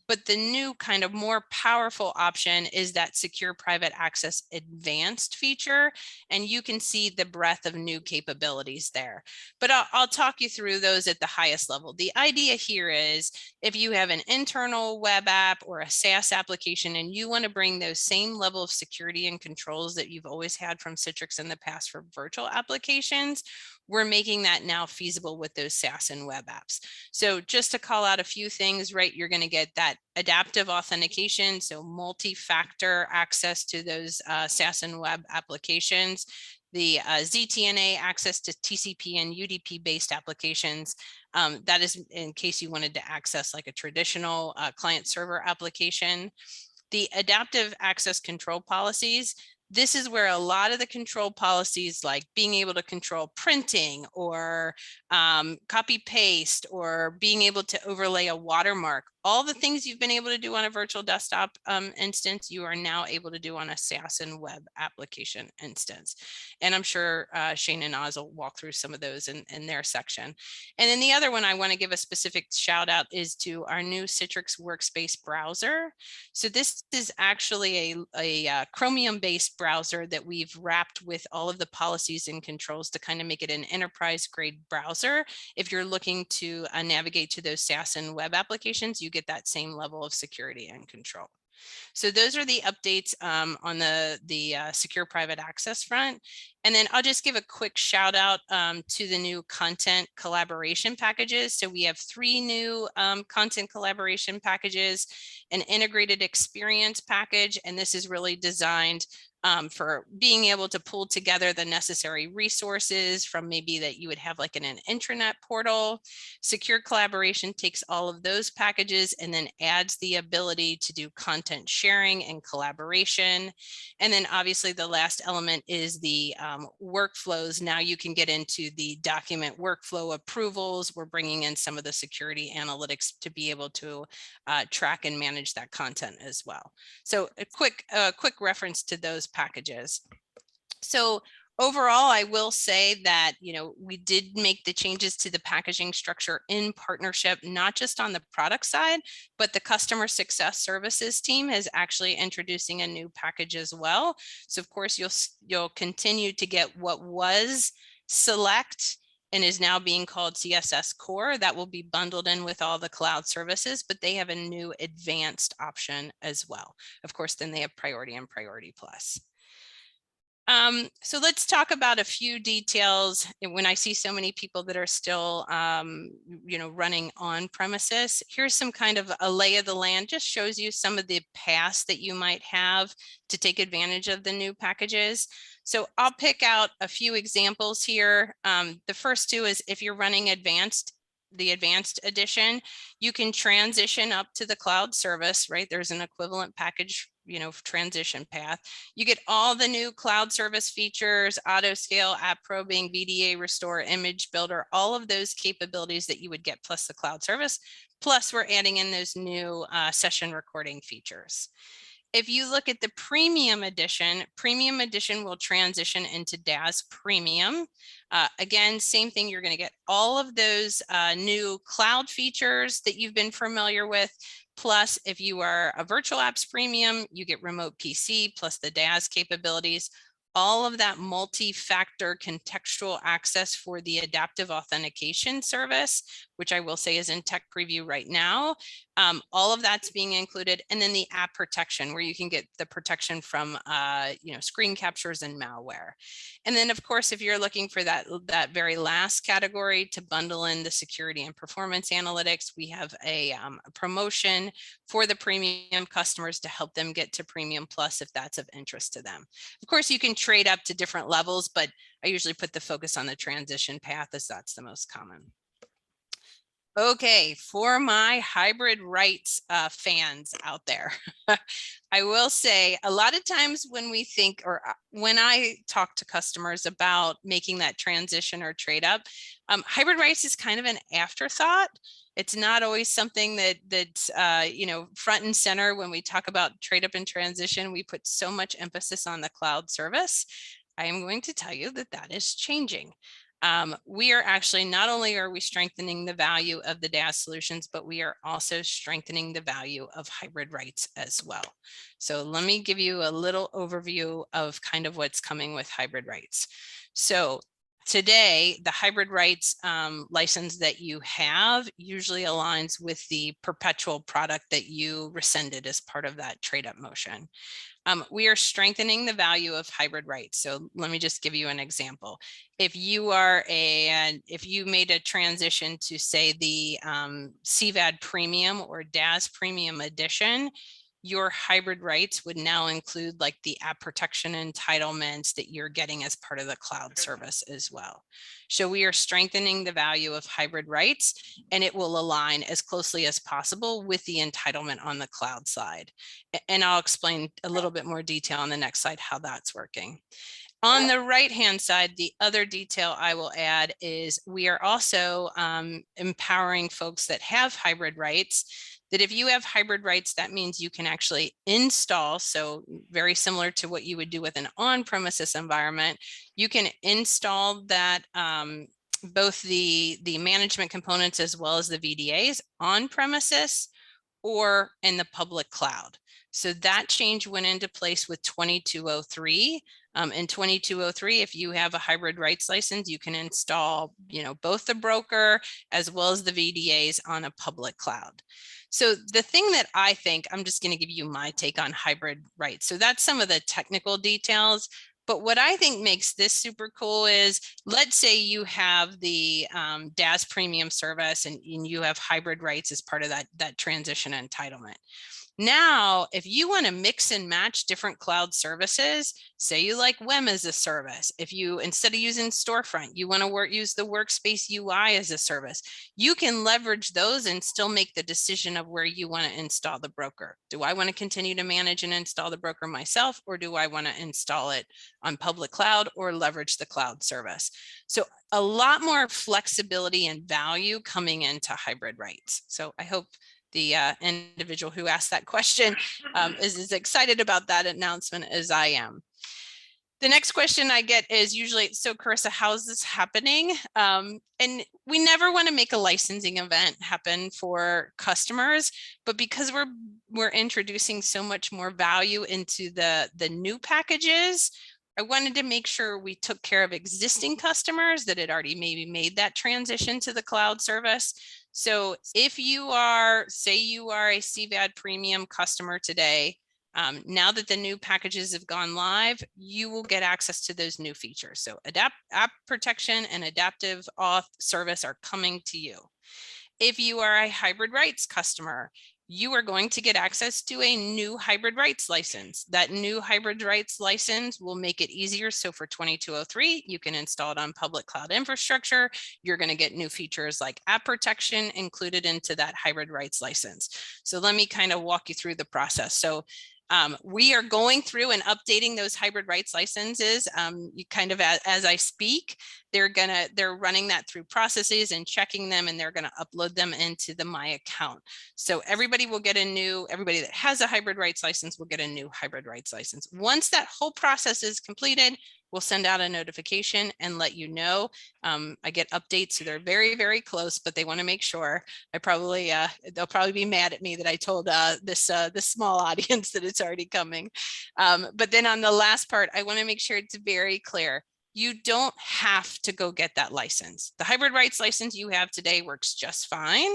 Speaker 5: But the new kind of more powerful option is that secure private access advanced feature. And you can see the breadth of new capabilities there. But I'll talk you through those at the highest level. The idea here is if you have an internal web app or a SaaS application and you want to bring those same level of security and controls that you've always had from Citrix in the past for virtual applications, we're making that now feasible with those SaaS and web apps. So just to call out a few things, right, you're going to get that adaptive authentication, so multi-factor access to those SaaS and web applications, the ZTNA access to TCP and UDP based applications. That is in case you wanted to access like a traditional client server application. The adaptive access control policies, this is where a lot of the control policies, like being able to control printing or copy paste or being able to overlay a watermark, all the things you've been able to do on a virtual desktop instance, you are now able to do on a SaaS and web application instance. And I'm sure Shane and Oz will walk through some of those in their section. And then the other one I want to give a specific shout out is to our new Citrix Workspace browser. So this is actually a Chromium-based browser that we've wrapped with all of the policies and controls to kind of make it an enterprise-grade browser. If you're looking to navigate to those SaaS and web applications, you get that same level of security and control. So those are the updates on the secure private access front. And then I'll just give a quick shout out to the new content collaboration packages. So we have 3 new content collaboration packages, an integrated experience package, and this is really designed for being able to pull together the necessary resources from maybe that you would have like in an intranet portal. Secure collaboration takes all of those packages and then adds the ability to do content sharing and collaboration. And then obviously the last element is the workflows. Now you can get into the document workflow approvals. We're bringing in some of the security analytics to be able to track and manage that content as well. So a quick reference to those packages. So overall, I will say that, you know, we did make the changes to the packaging structure in partnership, not just on the product side, but the customer success services team is actually introducing a new package as well. So of course, you'll continue to get what was Select and is now being called CSS Core. That will be bundled in with all the cloud services, but they have a new advanced option as well. Of course, then they have Priority and Priority Plus. So let's talk about a few details. When I see so many people that are still, you know, running on premises, here's some kind of a lay of the land, just shows you some of the paths that you might have to take advantage of the new packages. So I'll pick out a few examples here. The first 2 is if you're running the advanced edition, you can transition up to the cloud service, right? There's an equivalent package, you know, transition path. You get all the new cloud service features, auto scale, app probing, VDA restore, image builder, all of those capabilities that you would get plus the cloud service. Plus we're adding in those new session recording features. If you look at the premium edition will transition into DAS Premium. Again, same thing, you're going to get all of those new cloud features that you've been familiar with. Plus, if you are a Virtual Apps Premium, you get Remote PC plus the DAS capabilities. All of that multi-factor contextual access for the adaptive authentication service, which I will say is in tech preview right now. All of that's being included. And then the app protection, where you can get the protection from you know, screen captures and malware. And then of course, if you're looking for that very last category to bundle in the security and performance analytics, we have a promotion for the premium customers to help them get to Premium Plus if that's of interest to them. Of course, you can trade up to different levels, but I usually put the focus on the transition path as that's the most common. Okay, for my hybrid rights fans out there, I will say a lot of times when we think, or when I talk to customers about making that transition or trade up, hybrid rights is kind of an afterthought. It's not always something that's you know, front and center when we talk about trade up and transition. We put so much emphasis on the cloud service. I am going to tell you that that is changing. We are actually, not only are we strengthening the value of the DAS solutions, but we are also strengthening the value of hybrid rights as well. So let me give you a little overview of kind of what's coming with hybrid rights. So today, the hybrid rights license that you have usually aligns with the perpetual product that you rescinded as part of that trade up motion. We are strengthening the value of hybrid rights. So let me just give you an example. If you made a transition to say the CVAD Premium or DAS Premium Edition, your hybrid rights would now include like the app protection entitlements that you're getting as part of the cloud service as well. So we are strengthening the value of hybrid rights, and it will align as closely as possible with the entitlement on the cloud side. And I'll explain a little bit more detail on the next slide how that's working. On the right-hand side, the other detail I will add is we are also empowering folks that have hybrid rights, that if you have hybrid rights, that means you can actually install. So very similar to what you would do with an on-premises environment, you can install that both the management components as well as the VDAs on premises or in the public cloud. So that change went into place with 2203. In 2203, if you have a hybrid rights license, you can install, both the broker as well as the VDAs on a public cloud. So the thing that I think, I'm just going to give you my take on hybrid rights. So that's some of the technical details. But what I think makes this super cool is, let's say you have the DAS premium service and you have hybrid rights as part of that transition entitlement. Now, if you want to mix and match different cloud services, say you like WEM as a service, if you, instead of using Storefront, you want to use the Workspace UI as a service, you can leverage those and still make the decision of where you want to install the broker. Do I want to continue to manage and install the broker myself, or do I want to install it on public cloud or leverage the cloud service? So a lot more flexibility and value coming into hybrid rights. So I hope the individual who asked that question is as excited about that announcement as I am. The next question I get is usually, so Carissa, how's this happening? And we never want to make a licensing event happen for customers, but because we're introducing so much more value into the new packages, I wanted to make sure we took care of existing customers that had already maybe made that transition to the cloud service. So if you are, say you are a CVAD premium customer today, now that the new packages have gone live, you will get access to those new features. So app protection and adaptive auth service are coming to you. If you are a hybrid rights customer, you are going to get access to a new hybrid rights license. That new hybrid rights license will make it easier. So for 2203, you can install it on public cloud infrastructure. You're going to get new features like app protection included into that hybrid rights license. So let me kind of walk you through the process. So we are going through and updating those hybrid rights licenses. You kind of as I speak, they're running that through processes and checking them, and they're going to upload them into the My Account. So everybody that has a hybrid rights license will get a new hybrid rights license. Once that whole process is completed, we'll send out a notification and let you know. I get updates, so they're very, very close, but they want to make sure. They'll probably be mad at me that I told this small audience that it's already coming. But then on the last part, I want to make sure it's very clear. You don't have to go get that license. The hybrid rights license you have today works just fine.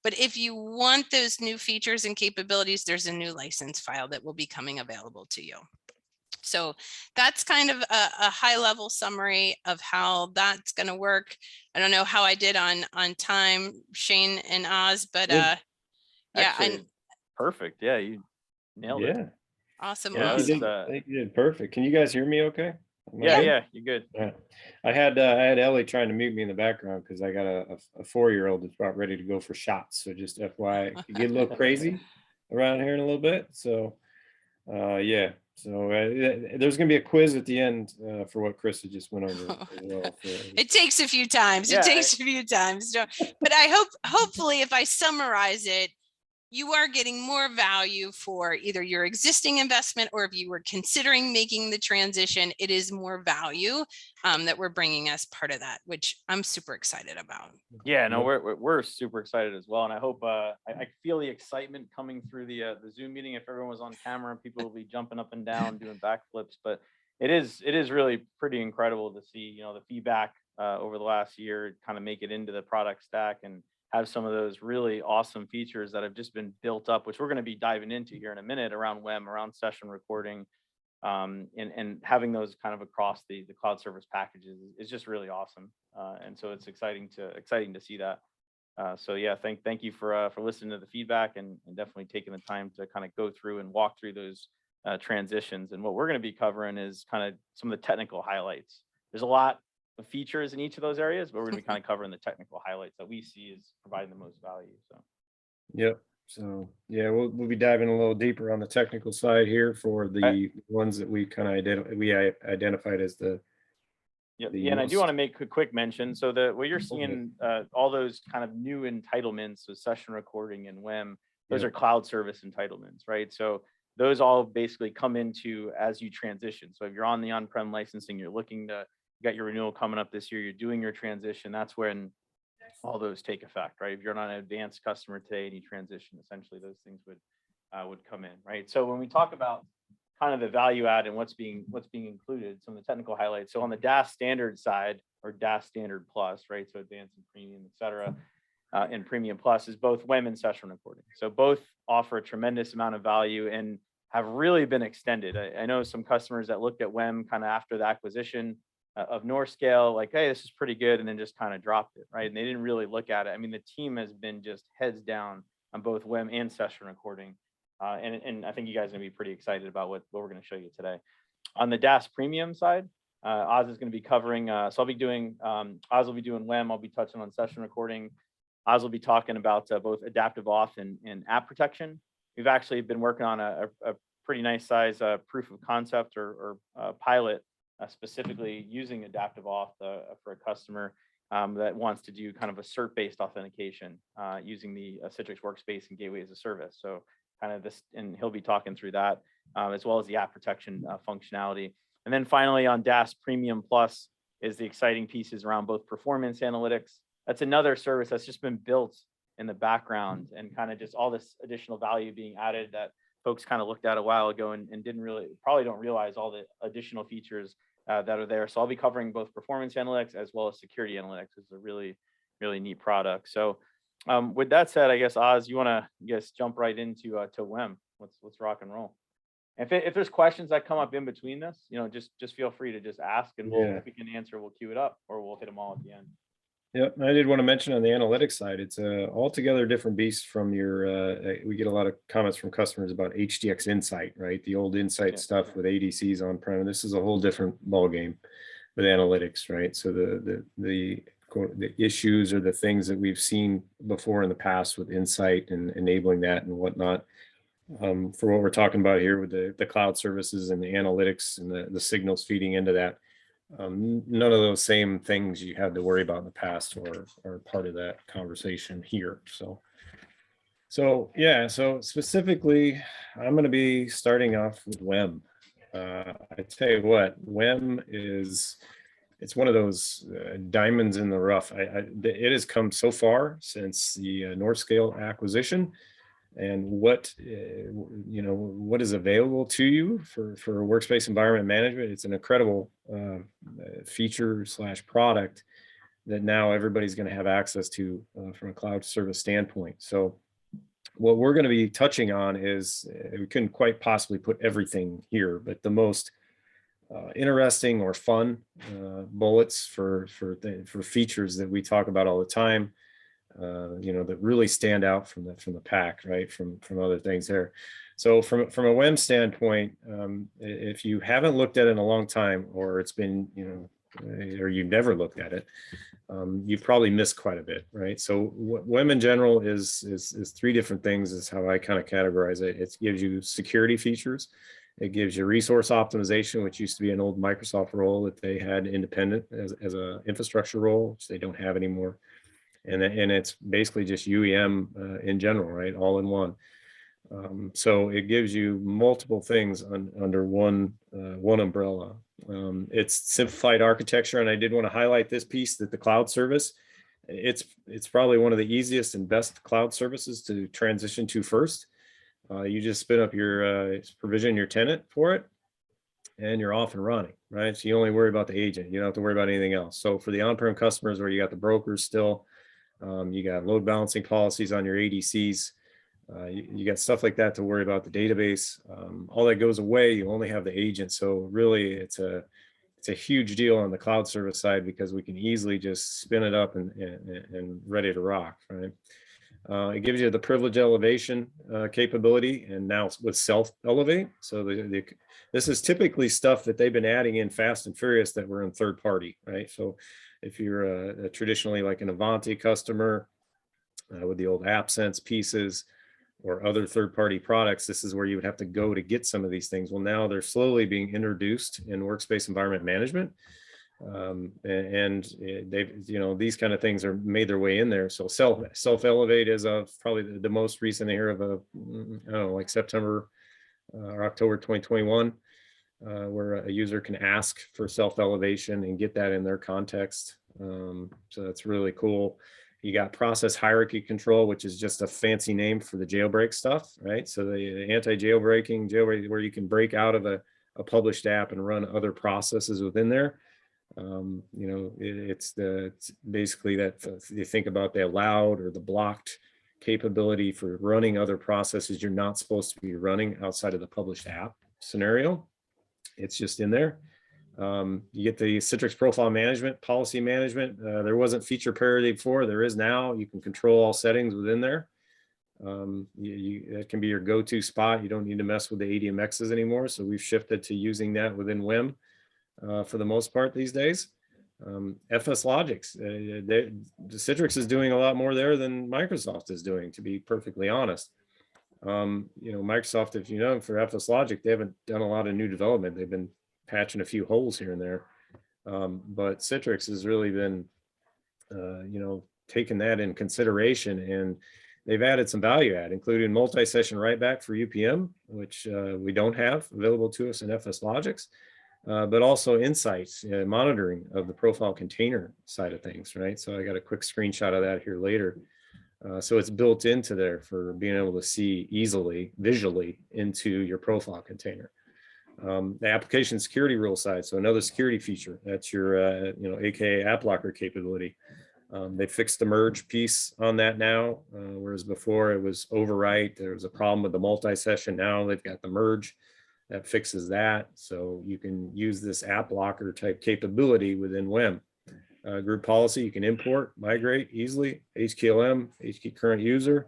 Speaker 5: But if you want those new features and capabilities, there's a new license file that will be coming available to you. So that's kind of a high level summary of how that's going to work. I don't know how I did on time, Shane and Oz, but yeah.
Speaker 4: Actually, perfect. Yeah, you nailed it.
Speaker 5: Awesome.
Speaker 3: Yeah,
Speaker 5: Awesome.
Speaker 3: I think you did perfect. Can you guys hear me okay?
Speaker 4: Yeah, you're good.
Speaker 3: Yeah. I had Ellie trying to mute me in the background because I got a 4-year-old that's about ready to go for shots. So just FYI, it can get a little crazy around here in a little bit. So yeah. So there's going to be a quiz at the end for what Krista just went over. As well, so.
Speaker 5: It takes a few times.
Speaker 4: Yeah,
Speaker 5: it takes a few times. But I hopefully if I summarize it, you are getting more value for either your existing investment, or if you were considering making the transition, it is more value that we're bringing as part of that, which I'm super excited about.
Speaker 4: Yeah, no, we're super excited as well, and I hope I feel the excitement coming through the Zoom meeting. If everyone was on camera, people will be jumping up and down, doing backflips. But it is really pretty incredible to see the feedback over the last year kind of make it into the product stack and have some of those really awesome features that have just been built up, which we're going to be diving into here in a minute around WEM, around session recording, and having those kind of across the cloud service packages is just really awesome. And so it's exciting to see that. So yeah, thank you for listening to the feedback and definitely taking the time to kind of go through and walk through those transitions. And what we're going to be covering is kind of some of the technical highlights. There's a lot of features in each of those areas, but we're going to be kind of covering the technical highlights that we see as providing the most value. So.
Speaker 3: Yep. So yeah, we'll be diving a little deeper on the technical side here for the ones that we kind of identified as the.
Speaker 4: Yeah, and I do want to make a quick mention. So what you're seeing, all those kind of new entitlements, so session recording and WEM, those are cloud service entitlements, right? So those all basically come into as you transition. So if you're on the on-prem licensing, you're looking to, you got your renewal coming up this year, you're doing your transition, that's when all those take effect, right? If you're not an advanced customer today and you transition, essentially those things would come in, right? So when we talk about kind of the value add and what's being included, some of the technical highlights. So on the DAS standard side, or DAS standard plus, right? So advanced and premium, et cetera, and premium plus is both WEM and session recording. So both offer a tremendous amount of value and have really been extended. I know some customers that looked at WEM kind of after the acquisition of Northscale, like, hey, this is pretty good, and then just kind of dropped it, right? And they didn't really look at it. I mean, the team has been just heads down on both WEM and session recording. And I think you guys are gonna be pretty excited about what we're gonna show you today. On the DAS premium side, Oz is gonna be covering, so I'll be doing, Oz will be doing WEM, I'll be touching on session recording. Oz will be talking about both adaptive auth and app protection. We've actually been working on a pretty nice size proof of concept or pilot specifically using adaptive auth for a customer that wants to do kind of a cert-based authentication using the Citrix Workspace and Gateway as a Service. So kind of this, and he'll be talking through that as well as the app protection functionality. And then finally on DAS Premium Plus is the exciting pieces around both performance analytics. That's another service that's just been built in the background and kind of just all this additional value being added that folks kind of looked at a while ago and didn't really, probably don't realize all the additional features that are there. So I'll be covering both performance analytics as well as security analytics. It's a really, really neat product. So with that said, I guess Oz, you want to jump right into to WEM. Let's rock and roll. If there's questions that come up in between this, just feel free to just ask, and if we can answer, we'll queue it up, or we'll hit them all at the end.
Speaker 3: Yep, I did want to mention on the analytics side, it's a altogether different beast from your. We get a lot of comments from customers about Hdx Insight, right? The old Insight stuff with ADCs on prem. This is a whole different ballgame with analytics, right? So the issues or the things that we've seen before in the past with Insight and enabling that and whatnot. For what we're talking about here with the cloud services and the analytics and the signals feeding into that, none of those same things you had to worry about in the past are part of that conversation here. So specifically, I'm going to be starting off with WEM. I tell you what, WEM it's one of those diamonds in the rough. It has come so far since the Northscale acquisition, and what is available to you for workspace environment management. It's an incredible feature / product that now everybody's going to have access to from a cloud service standpoint. So what we're going to be touching on is, we couldn't quite possibly put everything here, but the most interesting or fun bullets for features that we talk about all the time, that really stand out from the pack, right? From other things there. So from a WEM standpoint, if you haven't looked at it in a long time, or it's been, or you've never looked at it, you've probably missed quite a bit, right? So WEM in general is three different things, is how I kind of categorize it. It gives you security features. It gives you resource optimization, which used to be an old Microsoft role that they had independent as a infrastructure role, which they don't have anymore. And it's basically just UEM in general, right? All in one. So it gives you multiple things under one umbrella. It's simplified architecture, and I did want to highlight this piece, that the cloud service, it's probably one of the easiest and best cloud services to transition to first. You just spin up your provision your tenant for it, and you're off and running, right? So you only worry about the agent. You don't have to worry about anything else. So for the on-prem customers where you got the brokers still, you got load balancing policies on your ADCs, you got stuff like that to worry about, the database, all that goes away. You only have the agent. So really it's it's a huge deal on the cloud service side because we can easily just spin it up and ready to rock, right? It gives you the privilege elevation capability, and now with self elevate. So this is typically stuff that they've been adding in fast and furious that were in third party, right? So if you're traditionally like an Avanti customer with the old AppSense pieces or other third party products, this is where you would have to go to get some of these things. Well, now they're slowly being introduced in workspace environment management. And they've, these kind of things are made their way in there. So self elevate is probably the most recent here of I don't know, like September or October 2021, where a user can ask for self elevation and get that in their context. So that's really cool. You got process hierarchy control, which is just a fancy name for the jailbreak stuff, right? So the anti-jailbreaking, where you can break out of a published app and run other processes within there. It's basically that you think about the allowed or the blocked capability for running other processes you're not supposed to be running outside of the published app scenario. It's just in there. You get the Citrix profile management, policy management. There wasn't feature parity before. There is now. You can control all settings within there. That can be your go-to spot. You don't need to mess with the ADMXs anymore. So we've shifted to using that within WEM for the most part these days. FS Logics, the Citrix is doing a lot more there than Microsoft is doing, to be perfectly honest. Microsoft, if you know, for FS Logic, they haven't done a lot of new development. They've been patching a few holes here and there. But Citrix has really been, taking that in consideration, and they've added some value add, including multi-session write back for UPM, which we don't have available to us in FS Logics, but also insights, monitoring of the profile container side of things, right? So I got a quick screenshot of that here later. So it's built into there for being able to see easily, visually into your profile container. The application security rule side, so another security feature, that's your, AKA app locker capability. They fixed the merge piece on that now, whereas before it was overwrite. There was a problem with the multi-session. Now they've got the merge that fixes that. So you can use this app locker type capability within WEM. Group policy, you can import, migrate easily, HQLM, HQ current user.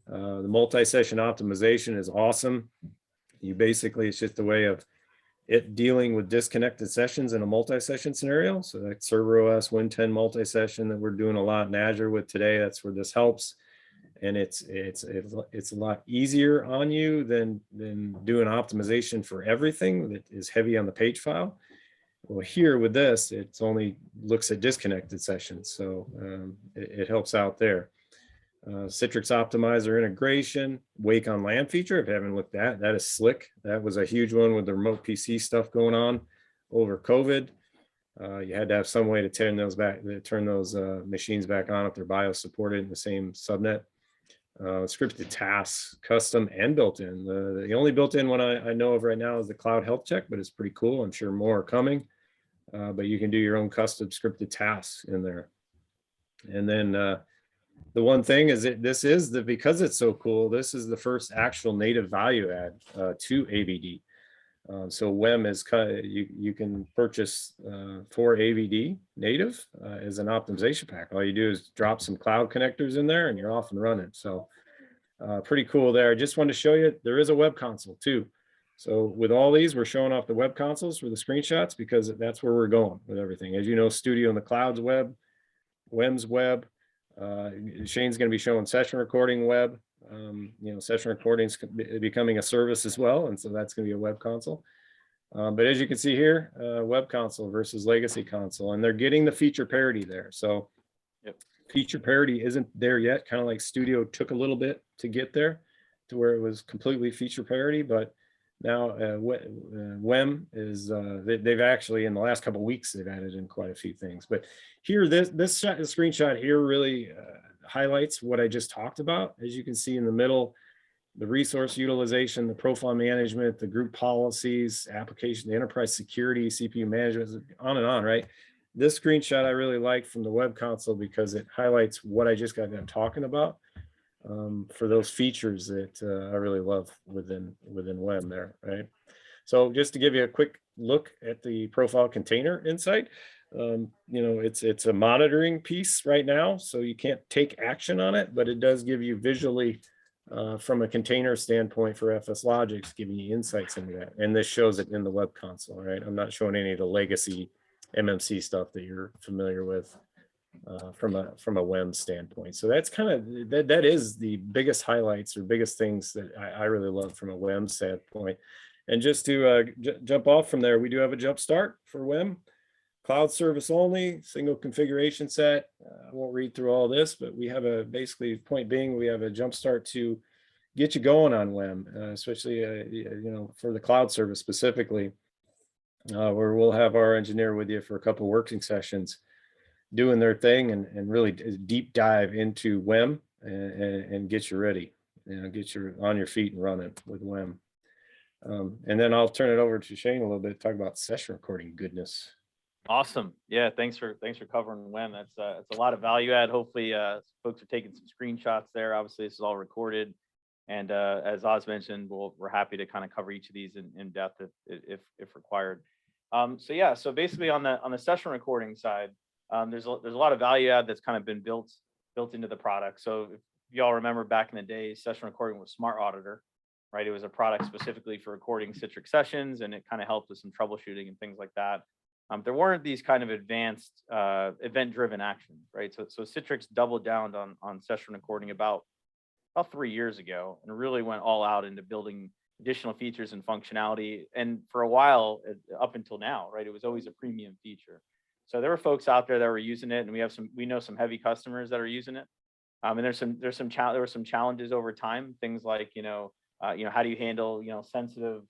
Speaker 3: The multi-session optimization is awesome. It's just a way of it dealing with disconnected sessions in a multi-session scenario. So that server OS Win 10 multi-session that we're doing a lot in Azure with today, that's where this helps. And it's a lot easier on you than doing optimization for everything that is heavy on the page file. Well, here with this, it's only looks at disconnected sessions. So it helps out there. Citrix Optimizer integration, Wake on LAN feature. If you haven't looked at that is slick. That was a huge one with the remote PC stuff going on over COVID. You had to have some way to turn those machines back on if they're BIOS supported in the same subnet. Scripted tasks, custom and built-in. The only built-in one I know of right now is the Cloud Health Check, but it's pretty cool. I'm sure more are coming. But you can do your own custom scripted tasks in there. And then the one thing is because it's so cool, this is the first actual native value add to AVD. So WEM is you can purchase for AVD native as an optimization pack. All you do is drop some cloud connectors in there and you're off and running. So pretty cool there. I just wanted to show you there is a web console too. So with all these, we're showing off the web consoles for the screenshots because that's where we're going with everything. As you know, Studio in the Cloud's web, WEM's web. Shane's going to be showing session recording web. Session recording is becoming a service as well, and so that's going to be a web console. But as you can see here, web console versus legacy console, and they're getting the feature parity there. So feature parity isn't there yet, kind of like Studio took a little bit to get there to where it was completely feature parity, but now WEM is, they've actually in the last couple of weeks, they've added in quite a few things. But here, this screenshot here really highlights what I just talked about. As you can see in the middle, the resource utilization, the profile management, the group policies, application, the enterprise security, CPU management, on and on, right? This screenshot I really like from the web console because it highlights what I just got done talking about for those features that I really love within WEM there, right? So just to give you a quick look at the profile container insight. It's a monitoring piece right now, so you can't take action on it, but it does give you visually from a container standpoint for FS Logics, giving you insights into that. And this shows it in the web console, right? I'm not showing any of the legacy MMC stuff that you're familiar with from a WEM standpoint. So that's kind of, that is the biggest highlights or biggest things that I really love from a WEM standpoint. And just to jump off from there, we do have a jump start for WEM. Cloud service only, single configuration set. I won't read through all this, but we have basically point being, we have a jump start to get you going on WEM, especially for the cloud service specifically, where we'll have our engineer with you for a couple of working sessions, doing their thing and really deep dive into WEM and get you ready, get you on your feet and running with WEM. And then I'll turn it over to Shane a little bit to talk about session recording goodness.
Speaker 4: Awesome. Yeah, thanks for covering WEM. That's a lot of value add. Hopefully folks are taking some screenshots there. Obviously this is all recorded, and as Oz mentioned, we're happy to kind of cover each of these in depth if required. So basically on the session recording side, there's a lot of value add that's kind of been built into the product. So if y'all remember back in the day, session recording was Smart Auditor, right? It was a product specifically for recording Citrix sessions, and it kind of helped with some troubleshooting and things like that. There weren't these kind of advanced event-driven actions, right? So Citrix doubled down on session recording about 3 years ago and really went all out into building additional features and functionality. And for a while, up until now, right, it was always a premium feature. So there were folks out there that were using it, and we know some heavy customers that are using it. And there were some challenges over time, things like how do you handle sensitive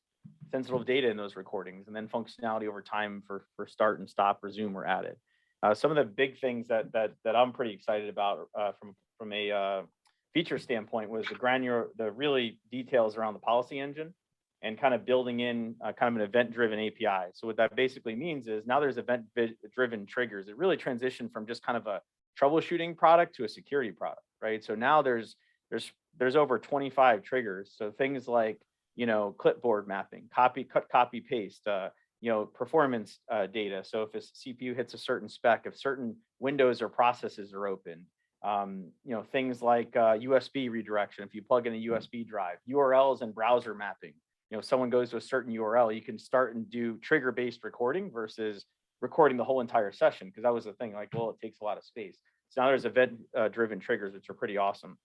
Speaker 4: data in those recordings, and then functionality over time for start and stop, resume were added. Some of the big things that I'm pretty excited about from a feature standpoint was the really details around the policy engine and kind of building in kind of an event-driven API. So what that basically means is now there's event-driven triggers. It really transitioned from just kind of a troubleshooting product to a security product, right? So now there's over 25 triggers. So things like clipboard mapping, copy paste, performance data. So if a CPU hits a certain spec, if certain windows or processes are open, things like USB redirection. If you plug in a USB drive, URLs and browser mapping. If someone goes to a certain URL, you can start and do trigger-based recording versus recording the whole entire session, because that was the thing. Like, well, it takes a lot of space. So now there's event-driven triggers, which are pretty awesome.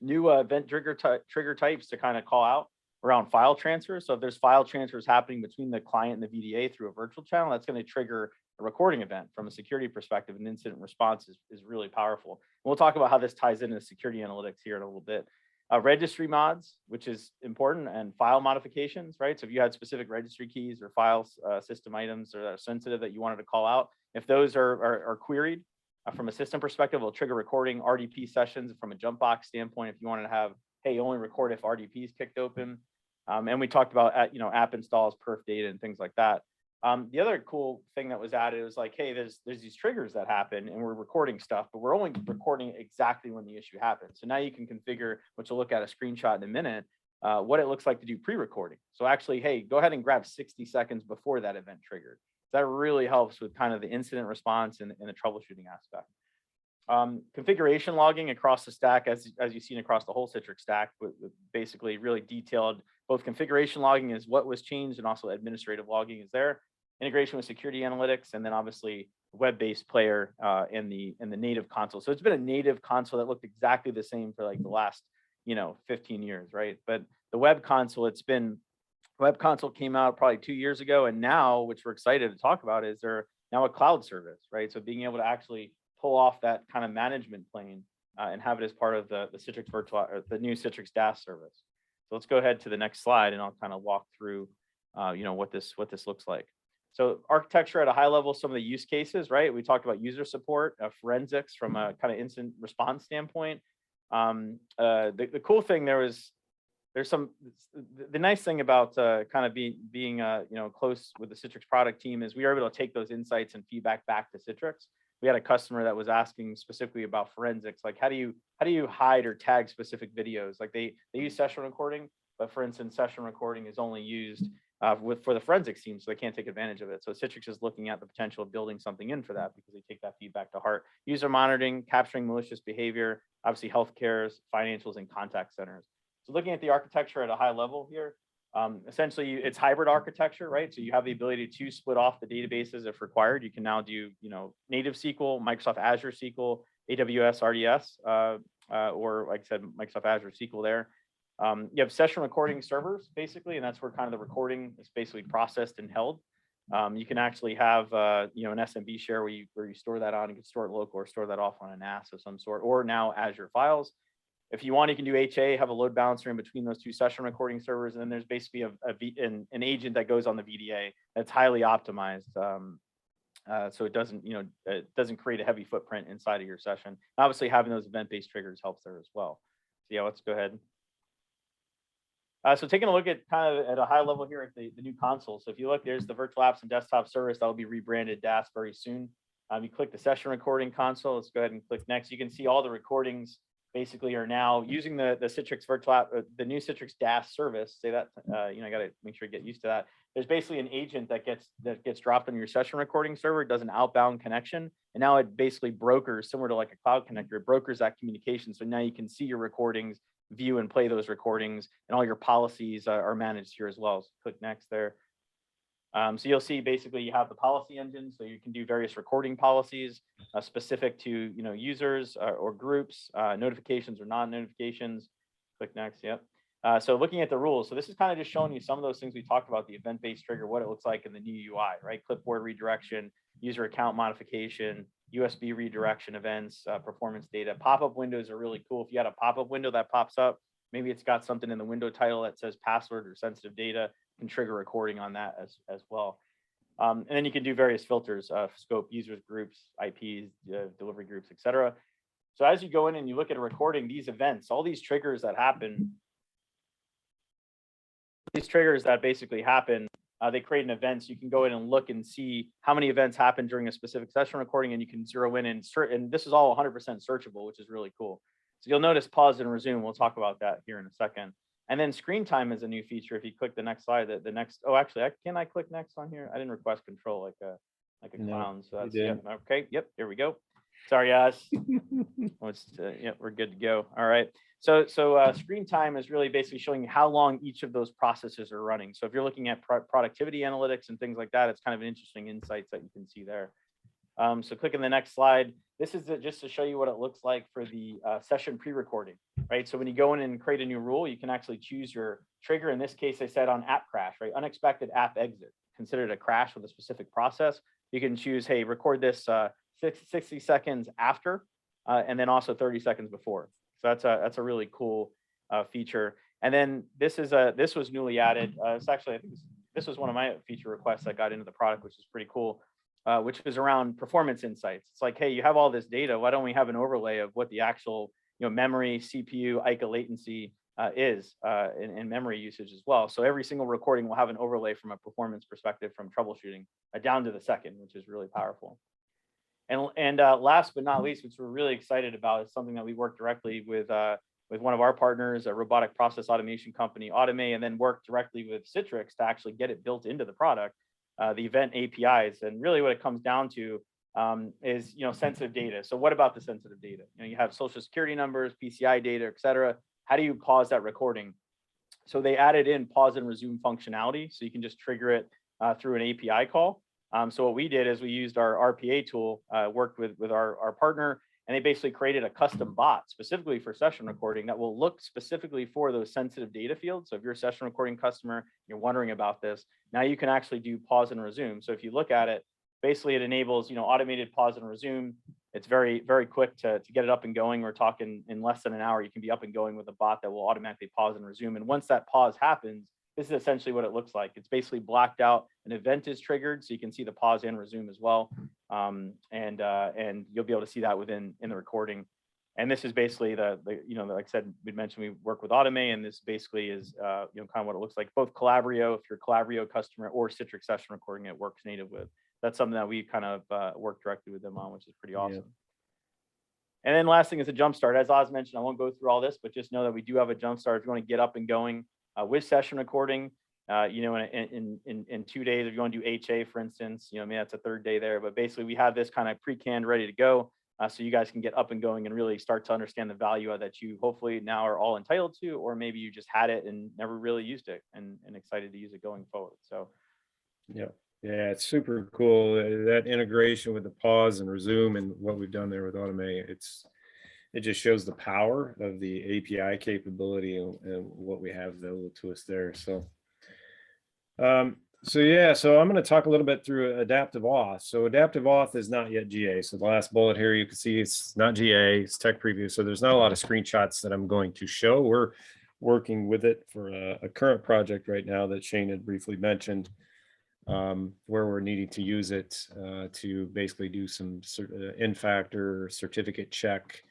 Speaker 4: New event trigger types to kind of call out around file transfers. So if there's file transfers happening between the client and the VDA through a virtual channel, that's going to trigger a recording event. From a security perspective, and incident response is really powerful. And we'll talk about how this ties into security analytics here in a little bit. Registry mods, which is important, and file modifications, right? So if you had specific registry keys or files, system items that are sensitive that you wanted to call out, if those are queried from a system perspective, it'll trigger recording RDP sessions. From a jump box standpoint, if you wanted to have, hey, only record if RDP is kicked open. And we talked about app installs, perf data, and things like that. The other cool thing that was added was like, hey, there's these triggers that happen, and we're recording stuff, but we're only recording exactly when the issue happens. So now you can configure, which you'll look at a screenshot in a minute, what it looks like to do pre-recording. So actually, hey, go ahead and grab 60 seconds before that event triggered. That really helps with kind of the incident response and the troubleshooting aspect. Configuration logging across the stack, as you've seen across the whole Citrix stack, with basically really detailed. Both configuration logging is what was changed, and also administrative logging is there. Integration with security analytics, and then obviously web-based player in the native console. So it's been a native console that looked exactly the same for like the last 15 years, right? But the web console, web console came out probably 2 years ago, and now, which we're excited to talk about, is there now a cloud service, right? So being able to actually pull off that kind of management plane and have it as part of the Citrix virtual, or the new Citrix DaaS service. So let's go ahead to the next slide, and I'll kind of walk through, what this looks like. So architecture at a high level, some of the use cases, right? We talked about user support, forensics from a kind of instant response standpoint. The cool thing the nice thing about kind of being close with the Citrix product team is we are able to take those insights and feedback back to Citrix. We had a customer that was asking specifically about forensics, like how do you hide or tag specific videos? Like they use session recording, but for instance, session recording is only used for the forensics team, so they can't take advantage of it. So Citrix is looking at the potential of building something in for that because they take that feedback to heart. User monitoring, capturing malicious behavior, obviously healthcare's, financials, and contact centers. So looking at the architecture at a high level here, essentially it's hybrid architecture, right? So you have the ability to split off the databases if required. You can now do, native SQL, Microsoft Azure SQL, AWS RDS, or like I said, Microsoft Azure SQL there. You have session recording servers basically, and that's where kind of the recording is basically processed and held. You can actually have an SMB share where you store that on. You can store it local or store that off on a NAS of some sort, or now Azure files. If you want, you can do HA, have a load balancer in between those two session recording servers, and then there's basically an agent that goes on the VDA that's highly optimized. So it doesn't create a heavy footprint inside of your session. Obviously, having those event-based triggers helps there as well. So yeah, let's go ahead. So taking a look at kind of at a high level here at the new console. So if you look, there's the virtual apps and desktop service that will be rebranded DAS very soon. You click the session recording console. Let's go ahead and click next. You can see all the recordings basically are now using the Citrix virtual app, the new Citrix DAS service. Say that, I got to make sure you get used to that. There's basically an agent that gets dropped on your session recording server. It does an outbound connection, and now it basically brokers, similar to like a cloud connector, it brokers that communication. So now you can see your recordings, view and play those recordings, and all your policies are managed here as well. So click next there. So you'll see basically you have the policy engine, so you can do various recording policies specific to users or groups, notifications or non-notifications. Click next. Yep. So looking at the rules, so this is kind of just showing you some of those things we talked about, the event-based trigger, what it looks like in the new UI, right? Clipboard redirection, user account modification, USB redirection events, performance data. Pop-up windows are really cool. If you had a pop-up window that pops up, maybe it's got something in the window title that says password or sensitive data, can trigger recording on that as well. And then you can do various filters, scope, users, groups, IPs, delivery groups, etc. So as you go in and you look at a recording, these events, all these triggers that happen, basically happen, they create an event. So you can go in and look and see how many events happen during a specific session recording, and you can zero in and search. And this is all 100% searchable, which is really cool. So you'll notice pause and resume. We'll talk about that here in a second. And then screen time is a new feature. If you click the next slide, the next, can I click next on here? I didn't request control like a clown. So that's, yep, okay, yep, here we go. Sorry, guys. Yep, we're good to go. All right. So screen time is really basically showing you how long each of those processes are running. So if you're looking at productivity analytics and things like that, it's kind of an interesting insights that you can see there. So click on the next slide. This is just to show you what it looks like for the session pre-recording, right? So when you go in and create a new rule, you can actually choose your trigger. In this case, I said on app crash, right? Unexpected app exit, considered a crash with a specific process. You can choose, hey, record this 60 seconds after, and then also 30 seconds before. So that's a really cool feature. And then this was newly added. It's actually, I think this was one of my feature requests that got into the product, which is pretty cool. Which is around performance insights. It's like, hey, you have all this data. Why don't we have an overlay of what the actual memory, CPU, ICA latency is in memory usage as well. So every single recording will have an overlay from a performance perspective from troubleshooting down to the second, which is really powerful. And last but not least, which we're really excited about, is something that we work directly with one of our partners, a robotic process automation company, Automate, and then work directly with Citrix to actually get it built into the product. The event APIs, and really what it comes down to is sensitive data. So what about the sensitive data? You have social security numbers, PCI data, et cetera. How do you pause that recording? So they added in pause and resume functionality, so you can just trigger it through an API call. So what we did is we used our RPA tool, worked with our partner, and they basically created a custom bot specifically for session recording that will look specifically for those sensitive data fields. So if you're a session recording customer, you're wondering about this, now you can actually do pause and resume. So if you look at it, basically it enables automated pause and resume. It's very, very quick to get it up and going. We're talking in less than an hour, you can be up and going with a bot that will automatically pause and resume. And once that pause happens, this is essentially what it looks like. It's basically blacked out. An event is triggered, so you can see the pause and resume as well. And you'll be able to see that in the recording. And this is basically like I said, we mentioned we work with Automate, and this basically is kind of what it looks like. Both Calabrio, if you're a Calabrio customer, or Citrix session recording, it works native with. That's something that we kind of work directly with them on, which is pretty awesome. Yeah. And then last thing is a jump start. As Oz mentioned, I won't go through all this, but just know that we do have a jump start if you want to get up and going with session recording. you know, in 2 days, if you want to do HA, for instance, you know, I mean, that's a third day there, but basically we have this kind of pre-canned ready to go. So you guys can get up and going and really start to understand the value that you hopefully now are all entitled to, or maybe you just had it and never really used it and excited to use it going forward. So
Speaker 3: Yeah, yeah, it's super cool. That integration with the pause and resume and what we've done there with Automate, it just shows the power of the API capability and what we have available to us there. So, so I'm going to talk a little bit through adaptive auth. So adaptive auth is not yet GA. So the last bullet here, you can see it's not GA, it's tech preview. So there's not a lot of screenshots that I'm going to show. We're working with it for a current project right now that Shane had briefly mentioned, where we're needing to use it to basically do some in factor certificate check.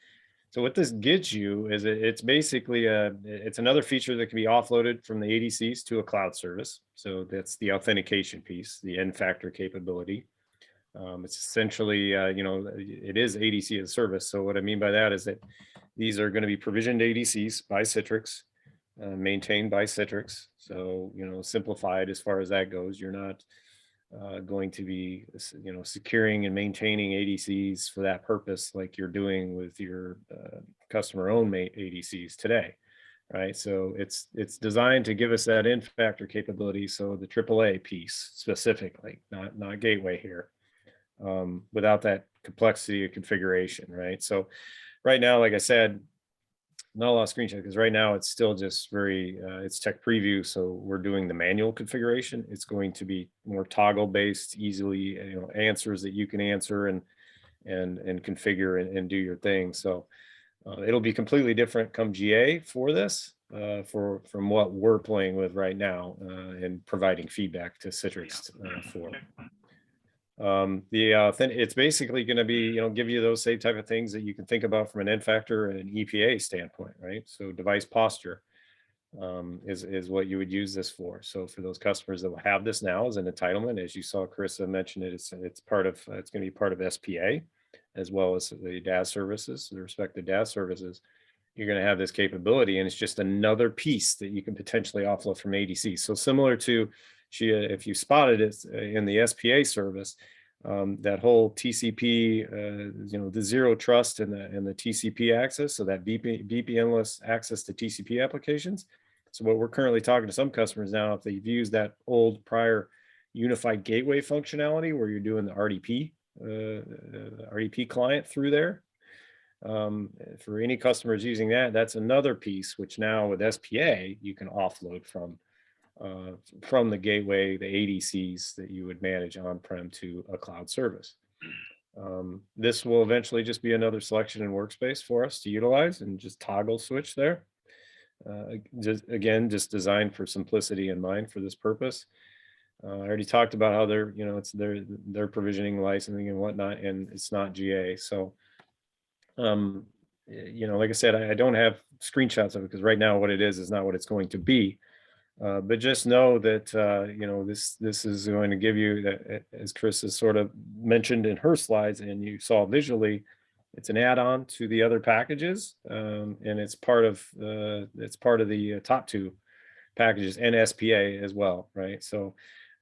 Speaker 3: So what this gives you is it's basically it's another feature that can be offloaded from the ADCs to a cloud service. So that's the authentication piece, the in factor capability. It's essentially, you know, it is ADC as a service. So what I mean by that is that these are going to be provisioned ADCs by Citrix, maintained by Citrix. So, you know, simplified as far as that goes. You're not going to be, you know, securing and maintaining ADCs for that purpose like you're doing with your customer-owned ADCs today, right? So it's designed to give us that in factor capability. So the AAA piece specifically, not gateway here, without that complexity of configuration, right? So right now, like I said, not a lot of screenshots because right now it's still just very, it's tech preview. So we're doing the manual configuration. It's going to be more toggle based, easily, you know, answers that you can answer and configure and do your thing. So it'll be completely different come GA for this, from what we're playing with right now and providing feedback to Citrix for. It's basically going to be, you know, give you those same type of things that you can think about from an N factor and an EPA standpoint, right? So device posture is what you would use this for. So for those customers that will have this now as an entitlement, as you saw Carissa mention it, it's part of, it's going to be part of SPA as well as the DAS services, the respective DAS services. You're going to have this capability, and it's just another piece that you can potentially offload from ADC. So similar to if you spotted it in the SPA service, that whole TCP, you know, the zero trust and the TCP access, so that VPN-less access to TCP applications. So what we're currently talking to some customers now, if they've used that old prior unified gateway functionality where you're doing the RDP client through there, for any customers using that, that's another piece which now with SPA you can offload from the gateway, the ADCs that you would manage on-prem to a cloud service. This will eventually just be another selection in Workspace for us to utilize and just toggle switch there. Just designed for simplicity in mind for this purpose. I already talked about how they're, you know, it's their provisioning, licensing and whatnot, and it's not GA. So, you know, like I said, I don't have screenshots of it because right now what it is not what it's going to be. But just know that, you know, this is going to give you that, as Chris has sort of mentioned in her slides and you saw visually, it's an add-on to the other packages, and it's part of the top two packages and SPA as well, right? So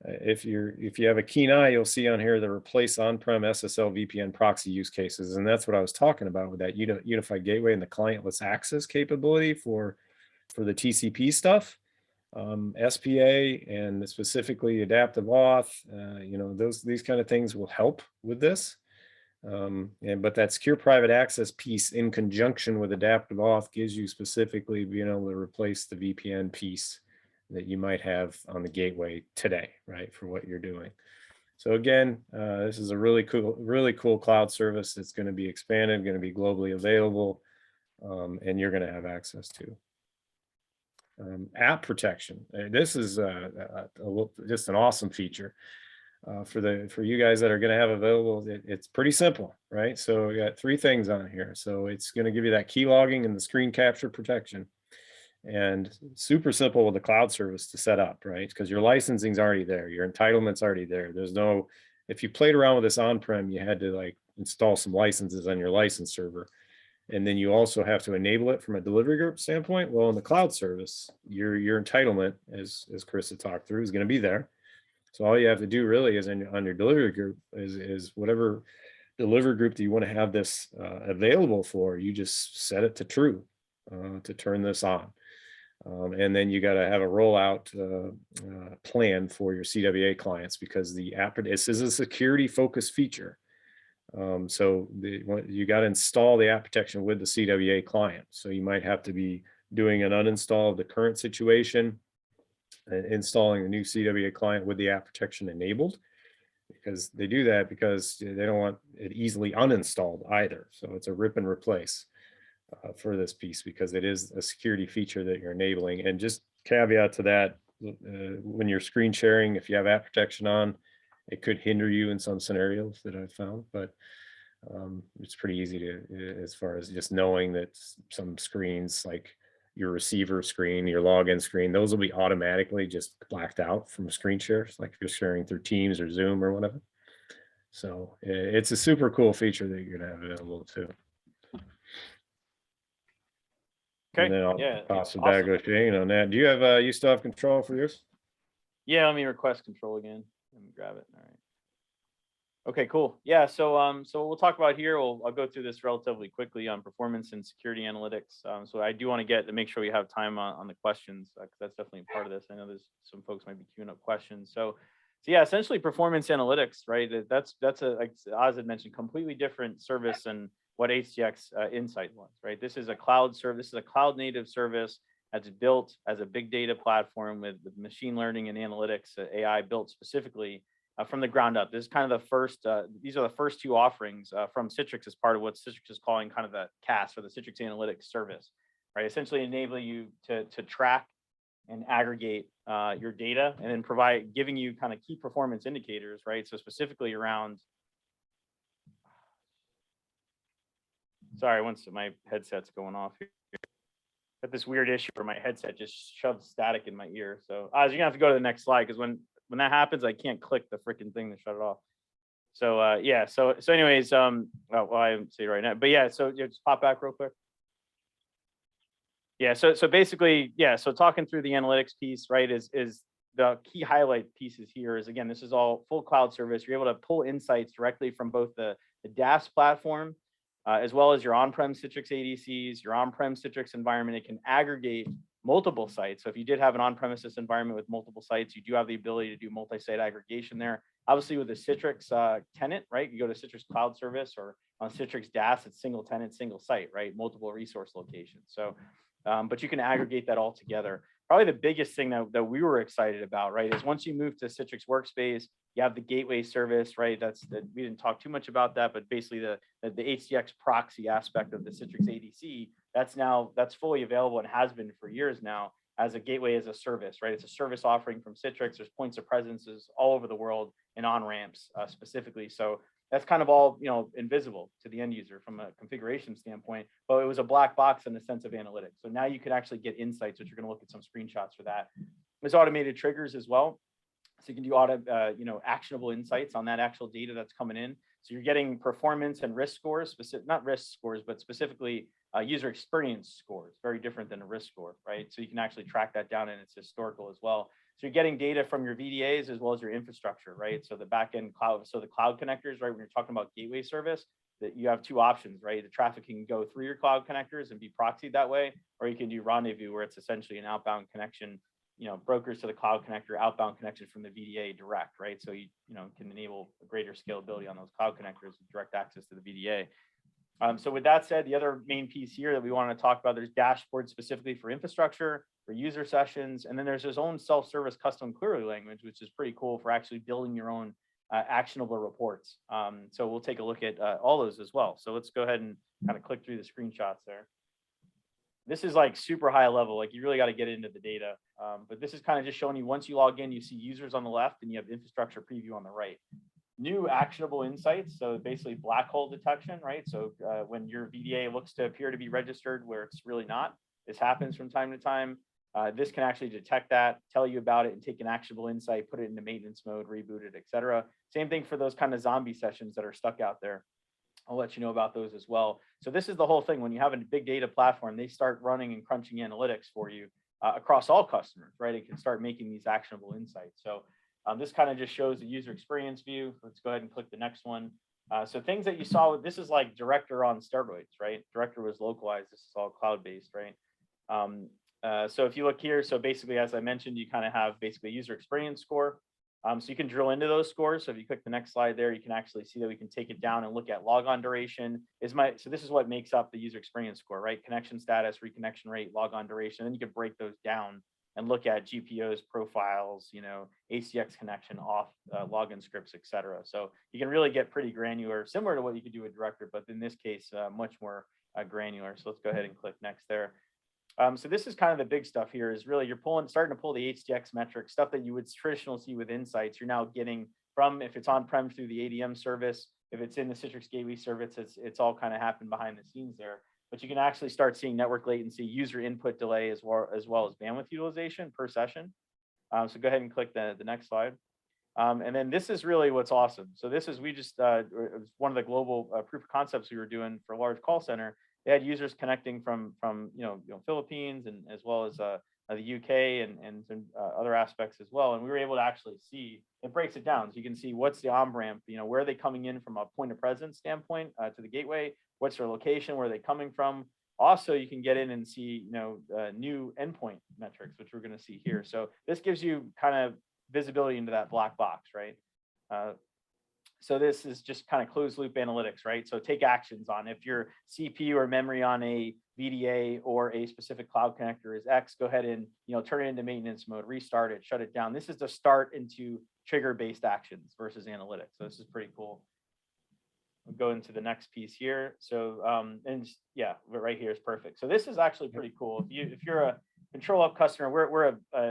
Speaker 3: if you have a keen eye, you'll see on here the replace on-prem SSL VPN proxy use cases, and that's what I was talking about with that unified gateway and the clientless access capability for the TCP stuff. SPA and specifically adaptive auth, you know, these kind of things will help with this. But that secure private access piece in conjunction with adaptive auth gives you specifically being able to replace the VPN piece that you might have on the gateway today, right, for what you're doing. So again, this is a really cool cloud service that's going to be expanded, going to be globally available, and you're going to have access to. App protection. This is just an awesome feature for you guys that are going to have available. It's pretty simple, right? So we got 3 things on here. So it's going to give you that key logging and the screen capture protection, and super simple with the cloud service to set up, right? Because your licensing's already there, your entitlement's already there. There's no, if you played around with this on-prem, you had to like install some licenses on your license server. And then you also have to enable it from a delivery group standpoint. Well, in the cloud service, your entitlement, as Carissa talked through, is going to be there. So all you have to do really is on your delivery group is whatever delivery group that you want to have this available for, you just set it to true to turn this on. And then you got to have a rollout plan for your CWA clients, because this is a security focused feature. So you got to install the app protection with the CWA client. So you might have to be doing an uninstall of the current situation and installing a new CWA client with the app protection enabled, because they do that because they don't want it easily uninstalled either. So it's a rip and replace for this piece, because it is a security feature that you're enabling. And just caveat to that, when you're screen sharing, if you have app protection on, it could hinder you in some scenarios that I've found, but it's pretty easy to, as far as just knowing that some screens, like your receiver screen, your login screen, those will be automatically just blacked out from screen shares, like if you're sharing through Teams or Zoom or whatever. So it's a super cool feature that you're gonna have available too.
Speaker 4: Okay.
Speaker 3: And then I'll
Speaker 4: Yeah.
Speaker 3: pass it back to Shane on that. Do you have you still have control for yours?
Speaker 4: Yeah, let me request control again. Let me grab it. All right. Okay, cool. Yeah, so so we'll talk about here. I'll go through this relatively quickly on performance and security analytics. So I do want to make sure we have time on the questions, because that's definitely part of this. I know there's some folks might be queuing up questions. So yeah, essentially performance analytics, right? That's like Oz had mentioned, completely different service than what Hdx Insight was, right? This is a cloud service. This is a cloud native service that's built as a big data platform with machine learning and analytics, AI built specifically from the ground up. This is kind of the first, these are the first two offerings from Citrix as part of what Citrix is calling kind of the CAS, or the Citrix Analytics Service, right? Essentially enable you to track and aggregate your data, and then giving you kind of key performance indicators, right? So specifically around, sorry, once my headset's going off here. Got this weird issue where my headset just shoves static in my ear. So Oz, you're gonna have to go to the next slide, because when that happens, I can't click the freaking thing to shut it off. So yeah, so anyways, oh, well, I didn't see it right now, but yeah, so just pop back real quick. Yeah, so basically, yeah, so talking through the analytics piece, right, is the key highlight pieces here is, again, this is all full cloud service. You're able to pull insights directly from both the DAS platform, as well as your on-prem Citrix ADCs, your on-prem Citrix environment. It can aggregate multiple sites. So if you did have an on-premises environment with multiple sites, you do have the ability to do multi-site aggregation there. Obviously with the Citrix tenant, right? You go to Citrix Cloud Service, or on Citrix DAS, it's single tenant, single site, right? Multiple resource locations. So, but you can aggregate that all together. Probably the biggest thing that we were excited about, right, is once you move to Citrix Workspace, you have the gateway service, right? We didn't talk too much about that, but basically the HDX proxy aspect of the Citrix ADC, that's fully available and has been for years now as a gateway as a service, right? It's a service offering from Citrix. There's points of presences all over the world and on ramps specifically. So that's kind of all, invisible to the end user from a configuration standpoint, but it was a black box in the sense of analytics. So now you could actually get insights, which you're going to look at some screenshots for that. There's automated triggers as well. So you can do actionable insights on that actual data that's coming in. So you're getting performance and risk scores, not risk scores, but specifically user experience scores, very different than a risk score, right? So you can actually track that down, and it's historical as well. So you're getting data from your VDAs as well as your infrastructure, right? So the backend cloud, so the cloud connectors, right? When you're talking about gateway service, that you have two options, right? The traffic can go through your cloud connectors and be proxied that way, or you can do rendezvous, where it's essentially an outbound connection, brokers to the cloud connector, outbound connection from the VDA direct, right? So you can enable a greater scalability on those cloud connectors with direct access to the VDA. So with that said, the other main piece here that we want to talk about, there's dashboards specifically for infrastructure, for user sessions, and then there's his own self-service custom query language, which is pretty cool for actually building your own actionable reports. So we'll take a look at all those as well. So let's go ahead and kind of click through the screenshots there. This is like super high level, like you really got to get into the data. But this is kind of just showing you, once you log in, you see users on the left and you have infrastructure preview on the right. New actionable insights, so basically black hole detection, right? So when your VDA looks to appear to be registered where it's really not, this happens from time to time. This can actually detect that, tell you about it, and take an actionable insight, put it into maintenance mode, reboot it, etc. Same thing for those kind of zombie sessions that are stuck out there. I'll let you know about those as well. So this is the whole thing. When you have a big data platform, they start running and crunching analytics for you across all customers, right? It can start making these actionable insights. So this kind of just shows the user experience view. Let's go ahead and click the next one. So things that you saw, this is like Director on steroids, right? Director was localized. This is all cloud-based, right? So if you look here, so basically, as I mentioned, you kind of have basically a user experience score. So you can drill into those scores. So if you click the next slide there, you can actually see that we can take it down and look at logon duration. So this is what makes up the user experience score, right? Connection status, reconnection rate, logon duration. Then you can break those down and look at GPOs, profiles, HDX connection, auth, login scripts, et cetera. So you can really get pretty granular, similar to what you could do with Director, but in this case, much more granular. So let's go ahead and click next there. So this is kind of the big stuff here is really you're starting to pull the HDX metrics, stuff that you would traditionally see with Insights. You're now getting from, if it's on-prem through the ADM service, if it's in the Citrix Gateway service, it's all kind of happened behind the scenes there. But you can actually start seeing network latency, user input delay, as well as bandwidth utilization per session. So go ahead and click the next slide. And then this is really what's awesome. So this is, it was one of the global proof of concepts we were doing for a large call center. They had users connecting from Philippines and as well as the UK and some other aspects as well. And we were able to actually see, it breaks it down. So you can see what's the on-ramp, where are they coming in from a point of presence standpoint to the gateway, what's their location, where are they coming from. Also, you can get in and see, new endpoint metrics, which we're going to see here. So this gives you kind of visibility into that black box, right? So this is just kind of closed loop analytics, right? So take actions on if your CPU or memory on a VDA or a specific cloud connector is X, go ahead and turn it into maintenance mode, restart it, shut it down. This is the start into trigger-based actions versus analytics. So this is pretty cool. We'll go into the next piece here. So right here is perfect. So this is actually pretty cool. If you're a Control Up customer,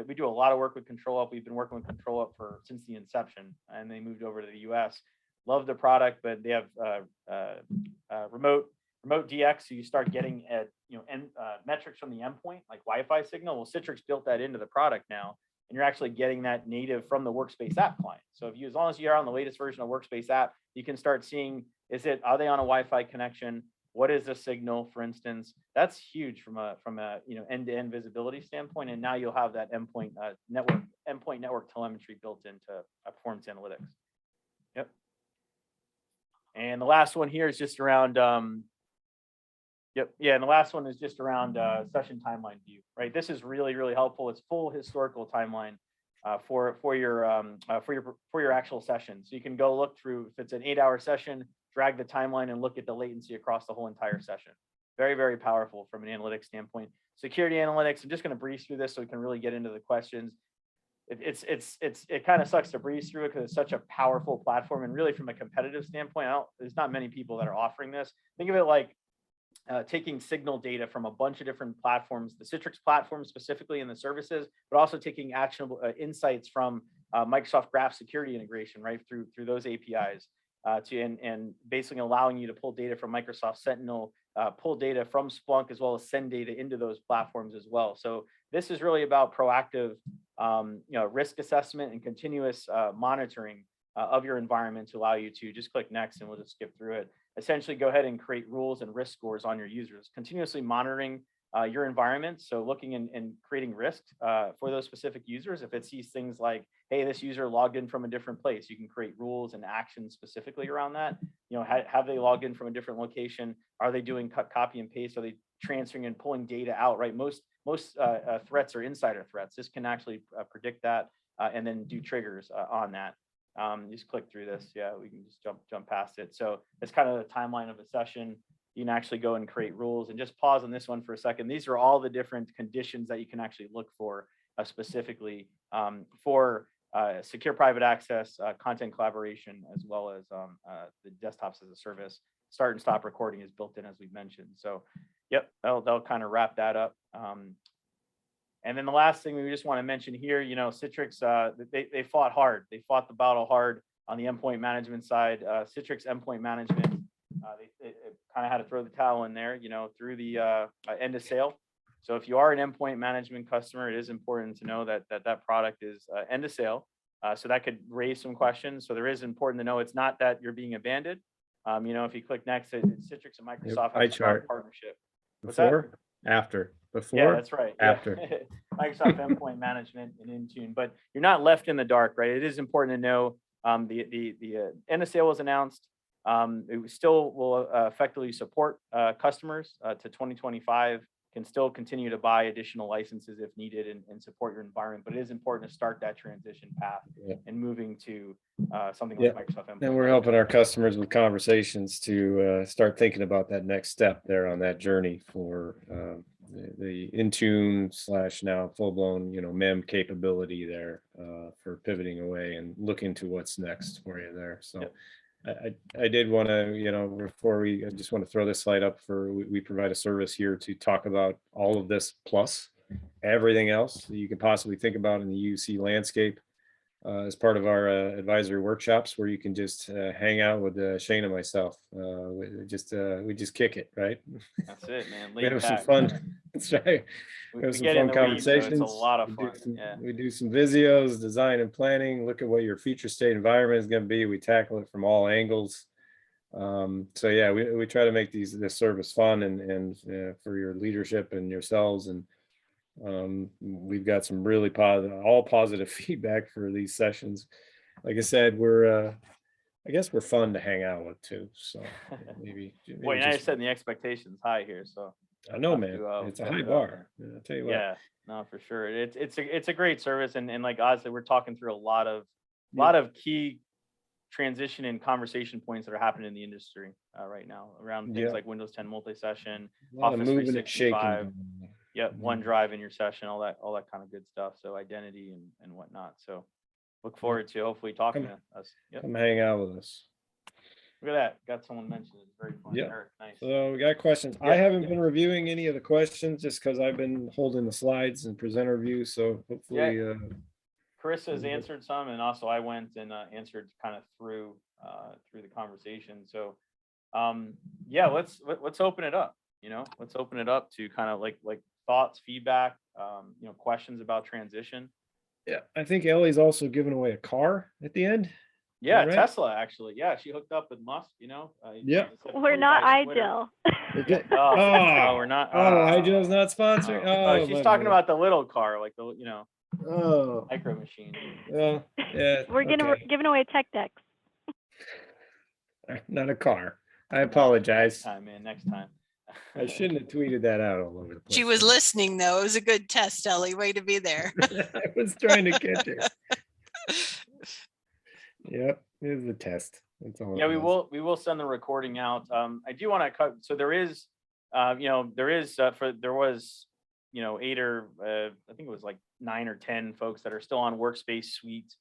Speaker 4: we do a lot of work with Control Up. We've been working with Control Up since the inception, and they moved over to the US. Love the product, but they have remote DX. So you start getting at metrics from the endpoint, like Wi-Fi signal. Well, Citrix built that into the product now, and you're actually getting that native from the Workspace app client. So as long as you are on the latest version of Workspace app, you can start seeing, are they on a Wi-Fi connection? What is the signal, for instance? That's huge from a end-to-end visibility standpoint. And now you'll have that endpoint network telemetry built into performance analytics. Yep. And the last one here is just around. And the last one is just around session timeline view, right? This is really, really helpful. It's full historical timeline for your actual session. So you can go look through, if it's an 8-hour session, drag the timeline and look at the latency across the whole entire session. Very, very powerful from an analytics standpoint. Security analytics, I'm just going to breeze through this so we can really get into the questions. It kind of sucks to breeze through it because it's such a powerful platform, and really from a competitive standpoint, there's not many people that are offering this. Think of it like taking signal data from a bunch of different platforms, the Citrix platform specifically in the services, but also taking actionable insights from Microsoft Graph security integration, right, through those APIs, and basically allowing you to pull data from Microsoft Sentinel, pull data from Splunk, as well as send data into those platforms as well. So this is really about proactive risk assessment and continuous monitoring of your environment to allow you to just click next, and we'll just skip through it. Essentially, go ahead and create rules and risk scores on your users, continuously monitoring your environment. So looking and creating risk for those specific users. If it sees things like, hey, this user logged in from a different place, you can create rules and actions specifically around that. Have they logged in from a different location? Are they doing copy and paste? Are they transferring and pulling data out, right? Most threats are insider threats. This can actually predict that and then do triggers on that. Just click through this. Yeah, we can just jump past it. So it's kind of the timeline of a session. You can actually go and create rules, and just pause on this one for a second. These are all the different conditions that you can actually look for specifically for secure private access, content collaboration, as well as the desktops as a service. Start and stop recording is built in, as we've mentioned. So yep, that'll kind of wrap that up. And then the last thing we just want to mention here, Citrix, they fought hard. They fought the battle hard on the endpoint management side. Citrix endpoint management, they kind of had to throw the towel in there, through the end of sale. So if you are an endpoint management customer, it is important to know that product is end of sale. So that could raise some questions. So there is important to know it's not that you're being abandoned. You know, if you click next, it's Citrix and Microsoft
Speaker 3: pie
Speaker 4: have a strong
Speaker 3: chart.
Speaker 4: partnership. What's that?
Speaker 3: Before, after,
Speaker 4: Yeah,
Speaker 3: before,
Speaker 4: that's right.
Speaker 3: after.
Speaker 4: Yeah. Microsoft Endpoint Management and Intune, but you're not left in the dark, right? It is important to know the end of sale was announced. It still will effectively support customers to 2025. Can still continue to buy additional licenses if needed and support your environment, but it is important to start that transition path and moving to something like Microsoft Endpoint.
Speaker 3: And we're helping our customers with conversations to start thinking about that next step there on that journey for the Intune / now full-blown, you know, MEM capability there for pivoting away and looking to what's next for you there. So I did want to, you know, before I just want to throw this slide up for, we provide a service here to talk about all of this plus everything else that you can possibly think about in the UC landscape as part of our advisory workshops, where you can just hang out with Shane and myself. We just kick it, right?
Speaker 4: That's it, man.
Speaker 3: We have some fun. That's right. We have some fun conversations.
Speaker 4: It's a lot of fun.
Speaker 3: We do some Visios, design and planning, look at what your future state environment is going to be. We tackle it from all angles. So yeah, we try to make this service fun and for your leadership and yourselves. And we've got some really positive feedback for these sessions. Like I said, I guess we're fun to hang out with too. So maybe.
Speaker 4: Boy, now you're setting the expectations high here. So
Speaker 3: I know, man. It's a high bar. I'll tell you what.
Speaker 4: Yeah, no, for sure. It's a great service, and like honestly, we're talking through a lot of key transition and conversation points that are happening in the industry right now around things like Windows 10 multi-session, Office 365, OneDrive in your session, all that kind of good stuff. So identity and whatnot. So look forward to hopefully talking to us.
Speaker 3: Come hang out with us.
Speaker 4: Look at that. Got someone mentioned. It's very fun.
Speaker 3: Yeah.
Speaker 4: Eric, nice.
Speaker 3: So we got questions. I haven't been reviewing any of the questions just because I've been holding the slides and presenter view. So hopefully
Speaker 4: Chris has answered some, and also I went and answered kind of through the conversation. So let's open it up. You know, let's open it up to kind of like thoughts, feedback, questions about transition.
Speaker 3: Yeah, I think Ellie's also giving away a car at the end.
Speaker 4: Yeah, right? Tesla actually. Yeah, she hooked up with Musk. You know.
Speaker 1: We're not ideal.
Speaker 4: We're not.
Speaker 3: Ideal's not sponsoring.
Speaker 4: She's talking about the little car, like the micro machine.
Speaker 3: Well, yeah.
Speaker 1: We're giving away tech decks.
Speaker 3: Not a car. I apologize.
Speaker 4: Next time, man. Next time.
Speaker 3: I shouldn't have tweeted that out all over the place.
Speaker 5: She was listening, though. It was a good test, Ellie. Way to be there.
Speaker 3: I was trying to catch her. Yep, it was a test. That's all.
Speaker 4: Yeah, we will send the recording out. I do want to cut. So there was 8 or I think it was like 9 or 10 folks that are still on Workspace Suite.